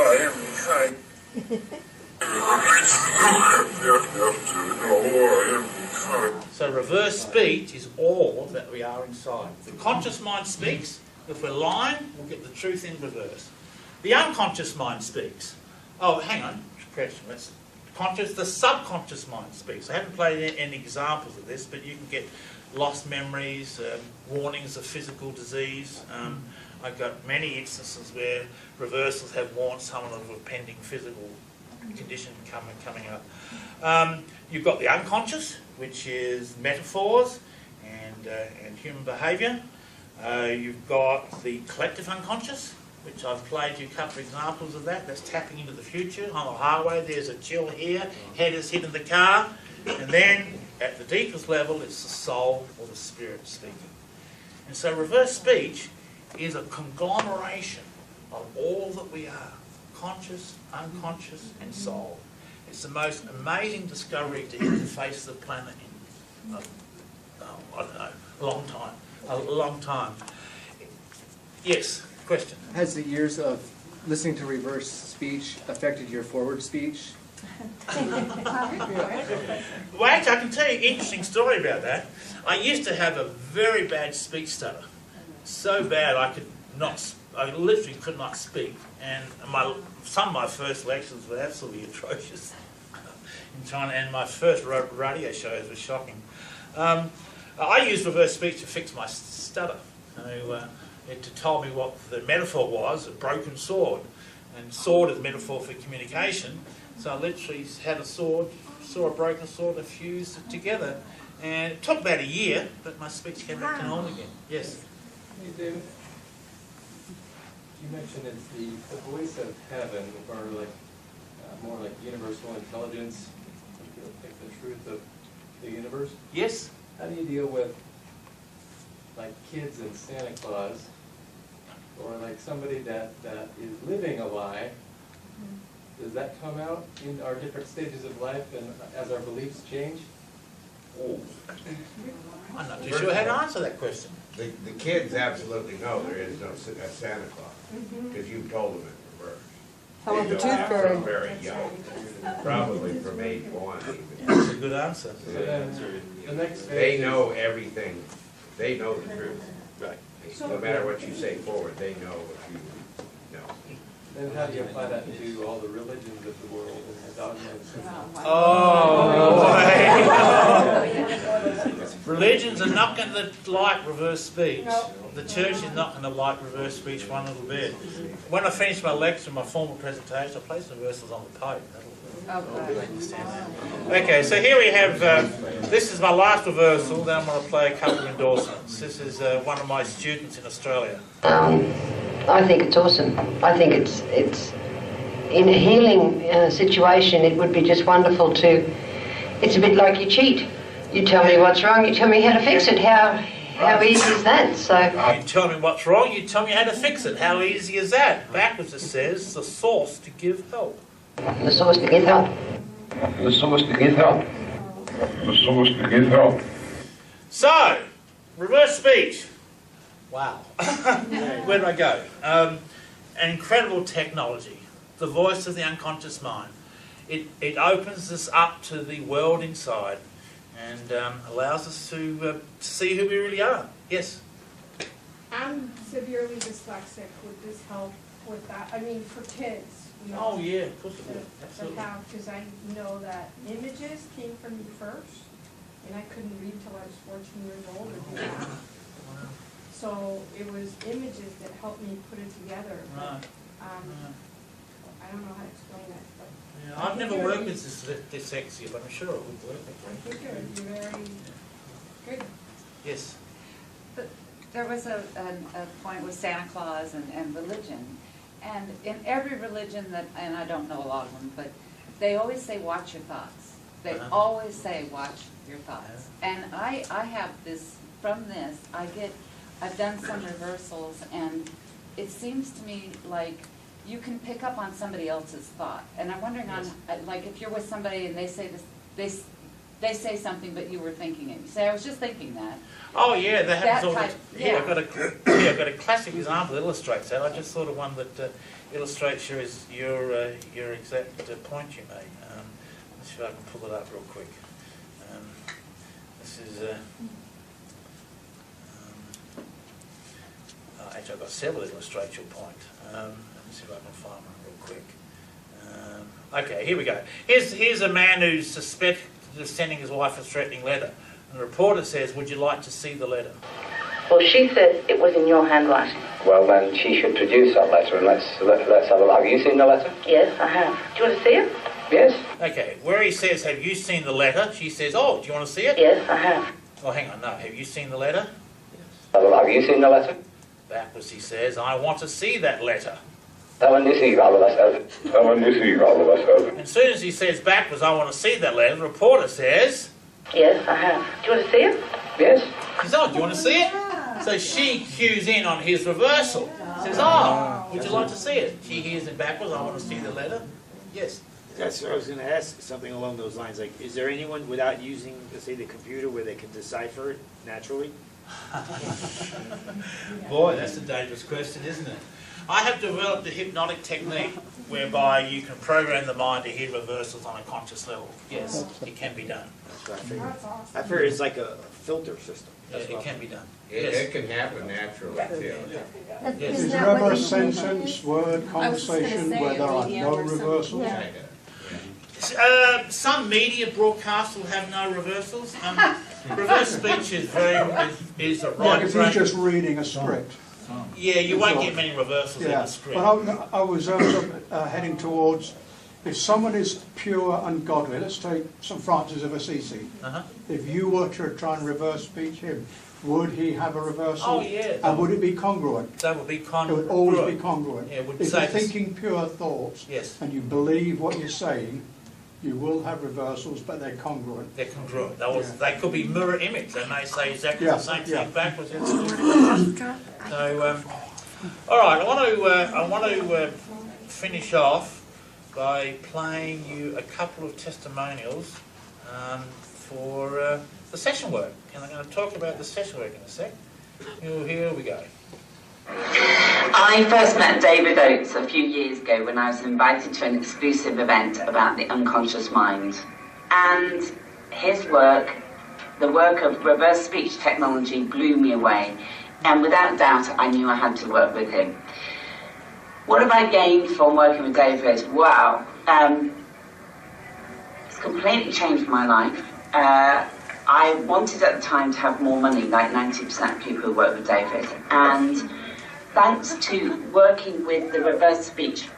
[SPEAKER 24] I am inside.
[SPEAKER 4] So reverse speech is all that we are inside. The conscious mind speaks. If we're lying, we'll get the truth in reverse. The unconscious mind speaks. Oh, hang on. Question. The subconscious mind speaks. I haven't played any examples of this, but you can get lost memories, warnings of physical disease. I've got many instances where reversals have warned someone of a pending physical condition coming up. You've got the unconscious, which is metaphors and human behaviour. You've got the collective unconscious, which I've played you a couple of examples of that. That's tapping into the future. On the highway, there's a chill here, head is hitting the car, and then at the deepest level, it's the soul or the spirit speaking. And so reverse speech is a conglomeration of all that we are, conscious, unconscious, and soul. It's the most amazing discovery to hit the face of the planet in, I don't know, a long time. Yes, question?
[SPEAKER 26] Has the years of listening to reverse speech affected your forward speech?
[SPEAKER 4] Well, actually, I can tell you an interesting story about that. I used to have a very bad speech stutter. So bad I literally could not speak. And some of my first lectures were absolutely atrocious in China, and my first radio shows were shocking. I used reverse speech to fix my stutter. It told me what the metaphor was, a broken sword. And sword is a metaphor for communication. So I literally had a sword, saw a broken sword, and fused it together. And it took about a year, but my speech came back to normal again. Yes?
[SPEAKER 26] You do.
[SPEAKER 7] You mentioned it's the voice of heaven, or like more like universal intelligence, like the truth of the universe.
[SPEAKER 4] Yes.
[SPEAKER 7] How do you deal with like kids and Santa Claus, or like somebody that is living a lie? Does that come out in our different stages of life and as our beliefs change?
[SPEAKER 2] Oh.
[SPEAKER 4] I'm not too sure how to answer that question.
[SPEAKER 2] The kids absolutely know there is no Santa Claus, because you've told them in reverse.
[SPEAKER 6] How about the
[SPEAKER 2] They know
[SPEAKER 6] tooth
[SPEAKER 2] that
[SPEAKER 6] fairy?
[SPEAKER 2] from very young, probably from age 1 even.
[SPEAKER 4] That's a good answer.
[SPEAKER 7] The next
[SPEAKER 2] They know everything. They know the truth.
[SPEAKER 4] Right.
[SPEAKER 2] No matter what you say forward, they know what you know.
[SPEAKER 7] Then how do you apply that to all the religions of the world and the dogmas?
[SPEAKER 4] Religions are not going to like reverse speech. The church is not going to like reverse speech one little bit. When I finish my lecture, my formal presentation, I place the reversals on the Pope. Okay, so here we have, this is my last reversal, then I'm going to play a couple of endorsements. This is one of my students in Australia.
[SPEAKER 8] I think it's awesome. I think it's in a healing situation, it would be just wonderful to, it's a bit like you cheat. You tell me what's wrong, you tell me how to fix it. How easy is that? So
[SPEAKER 4] you tell me what's wrong, you tell me how to fix it. How easy is that? Backwards it says, the source to give help.
[SPEAKER 8] The source to give help.
[SPEAKER 9] The source to give help. The source to give help.
[SPEAKER 4] So, reverse speech. Wow. Where did I go? An incredible technology. The voice of the unconscious mind. It opens us up to the world inside and allows us to see who we really are. Yes?
[SPEAKER 18] I'm severely dyslexic. Would this help with that? I mean, for kids.
[SPEAKER 4] Oh yeah, of course it would.
[SPEAKER 18] To
[SPEAKER 4] Absolutely.
[SPEAKER 18] have, because I know that images came from me first, and I couldn't read till I was 14 years old or do that. So it was images that helped me put it together. But, I don't know how to explain it. But
[SPEAKER 4] Yeah, I've never worked with dyslexia, but I'm sure it would work.
[SPEAKER 18] I think it would be very good.
[SPEAKER 4] Yes.
[SPEAKER 12] But there was a point with Santa Claus and religion. And in every religion that, and I don't know a lot of them, but they always say, watch your thoughts. They always say, watch your thoughts. And I have this, from this, I've done some reversals, and it seems to me like you can pick up on somebody else's thought. And I'm wondering like if you're with somebody and they say this, they say something, but you were thinking it. You say, I was just thinking that.
[SPEAKER 4] Oh yeah, that happens all the time.
[SPEAKER 12] Yeah.
[SPEAKER 4] I've got a classic example that illustrates that. I just thought of one that illustrates your exact point you made. Let's see if I can pull it up real quick. This is actually I've got several that illustrate your point. Let me see if I can find one real quick. Okay, here we go. Here's a man who's suspected of sending his wife a threatening letter. And the reporter says, would you like to see the letter?
[SPEAKER 8] Well, she said it was in your handwriting.
[SPEAKER 15] Well, then she should produce that letter and let's have a look. Have you seen the letter?
[SPEAKER 8] Yes, I have. Do you want to see it?
[SPEAKER 15] Yes.
[SPEAKER 4] Okay, where he says, have you seen the letter? She says, oh, do you want to see it?
[SPEAKER 8] Yes, I have.
[SPEAKER 4] Oh, hang on, no. Have you seen the letter?
[SPEAKER 15] Have you seen the letter?
[SPEAKER 4] Backwards he says, I want to see that letter.
[SPEAKER 15] And as
[SPEAKER 4] soon as he says backwards, I want to see that letter, the reporter says...
[SPEAKER 8] Yes, I have. Do you want to see it?
[SPEAKER 15] Yes.
[SPEAKER 4] She says, oh, do you want to see it? So she cues in on his reversal. Says, oh, would you like to see it? She hears it backwards, I want to see the letter. Yes.
[SPEAKER 21] That's what I was going to ask, something along those lines. Like, is there anyone without using, let's say, the computer where they can decipher it naturally?
[SPEAKER 4] Boy, that's a dangerous question, isn't it? I have developed a hypnotic technique whereby you can program the mind to hear reversals on a conscious level. Yes, it can be done.
[SPEAKER 21] That's what I figured. I figured it's like a filter system.
[SPEAKER 4] Yeah, it can be done.
[SPEAKER 2] It can happen naturally, too.
[SPEAKER 19] Is reverse sentence, word, conversation, where there are no reversals?
[SPEAKER 4] Some media broadcasts will have no reversals. Reverse speech is a right.
[SPEAKER 19] If you're just reading a script.
[SPEAKER 4] Yeah, you won't get many reversals in the script.
[SPEAKER 19] But I was also heading towards if someone is pure and godly, let's take St. Francis of Assisi. If you were to try and reverse speech him, would he have a reversal?
[SPEAKER 4] Oh, yeah.
[SPEAKER 19] And would it be congruent?
[SPEAKER 4] That would be congruent.
[SPEAKER 19] It would always be congruent.
[SPEAKER 4] Yeah, it would
[SPEAKER 19] if
[SPEAKER 4] say
[SPEAKER 19] you're
[SPEAKER 4] this-
[SPEAKER 19] thinking pure thoughts
[SPEAKER 4] Yes.
[SPEAKER 19] and you believe what you're saying, you will have reversals, but they're congruent.
[SPEAKER 4] They're congruent. They could be mirror image. They may say exactly the same thing backwards. So, all right. I want to finish off by playing you a couple of testimonials for the session work, and I'm going to talk about the session work in a sec. Here we go.
[SPEAKER 10] I first met David Oates a few years ago when I was invited to an exclusive event about the unconscious mind. And his work, the work of reverse speech technology, blew me away. And without doubt, I knew I had to work with him. What have I gained from working with David? Wow. It's completely changed my life. I wanted at the time to have more money, like 90% of people who work with David. And thanks to working with the reverse speech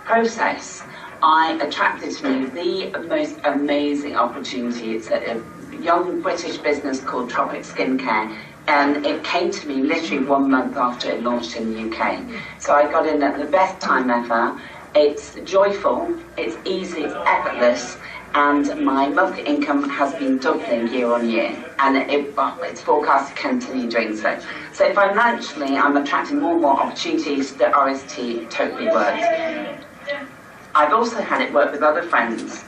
[SPEAKER 10] process, I attracted to me the most amazing opportunity. It's a young British business called Tropic Skincare, and it came to me literally 1 month after it launched in the UK. So I got in at the best time ever. It's joyful, it's easy, it's effortless, and my monthly income has been doubling year on year, and it's forecast to continue doing so. So financially, I'm attracting more and more opportunities. The RST totally worked. I've also had it work with other friends.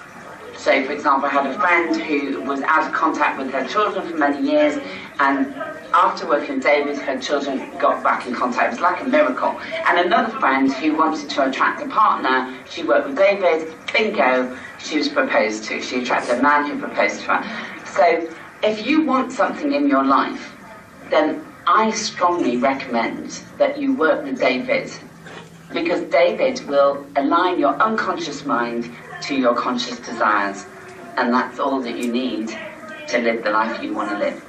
[SPEAKER 10] So, for example, I had a friend who was out of contact with her children for many years, and after working with David, her children got back in contact. It was like a miracle. And another friend who wanted to attract a partner, she worked with David, bingo, she was proposed to. She attracted a man who proposed to her. So, if you want something in your life, then I strongly recommend that you work with David, because David will align your unconscious mind to your conscious desires, and that's all that you need to live the life you want to live.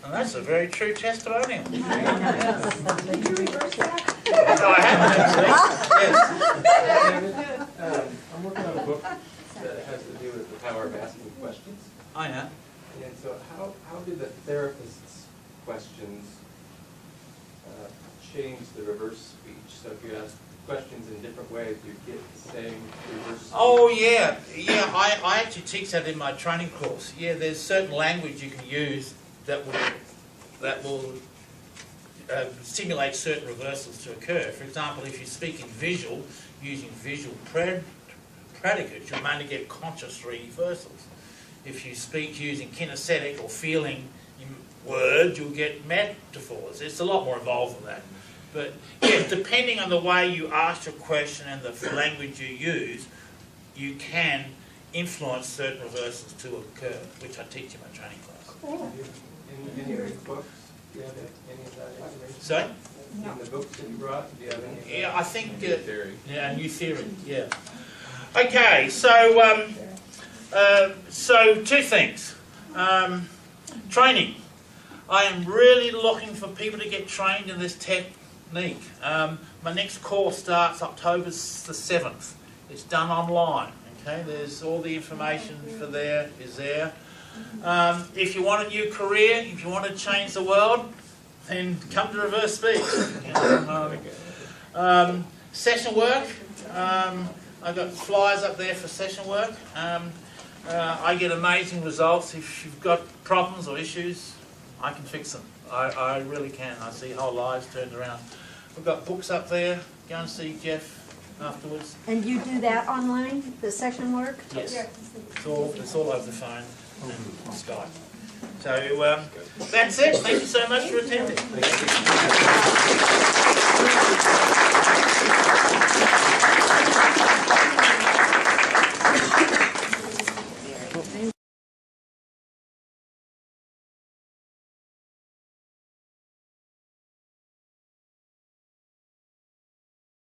[SPEAKER 4] And that's a very true testimonial.
[SPEAKER 18] Did you reverse that?
[SPEAKER 4] No, I haven't actually. Yes.
[SPEAKER 7] I'm working on a book that has to do with the power of asking questions.
[SPEAKER 4] I know.
[SPEAKER 7] And so how do the therapist's questions change the reverse speech? So if you ask questions in different ways, you get the same reverse speech.
[SPEAKER 4] Oh yeah. I actually teach that in my training course. Yeah, there's certain language you can use that will stimulate certain reversals to occur. For example, if you speak in visual, using visual predicates, you'll mainly get conscious reversals. If you speak using kinesthetic or feeling words, you'll get metaphors. It's a lot more involved than that. But yeah, depending on the way you ask your question and the language you use, you can influence certain reversals to occur, which I teach in my training class.
[SPEAKER 7] Cool. In your books, do you have any of that information?
[SPEAKER 4] Sorry?
[SPEAKER 7] In the books that you brought, do you have any of that?
[SPEAKER 4] Yeah, I think...
[SPEAKER 7] New theory.
[SPEAKER 4] Yeah, new theory, yeah. Okay, so, so two things. Training. I am really looking for people to get trained in this technique. My next course starts October the 7th. It's done online, okay? There's all the information for there is there. If you want a new career, if you want to change the world, then come to reverse speech. Session work. I've got flyers up there for session work. I get amazing results. If you've got problems or issues, I can fix them. I really can. I see whole lives turned around. We've got books up there. Go and see Jeff afterwards.
[SPEAKER 6] And you do that online, the session work?
[SPEAKER 4] Yes. It's all over the phone and Skype. So that's it. Thank you so much for attending.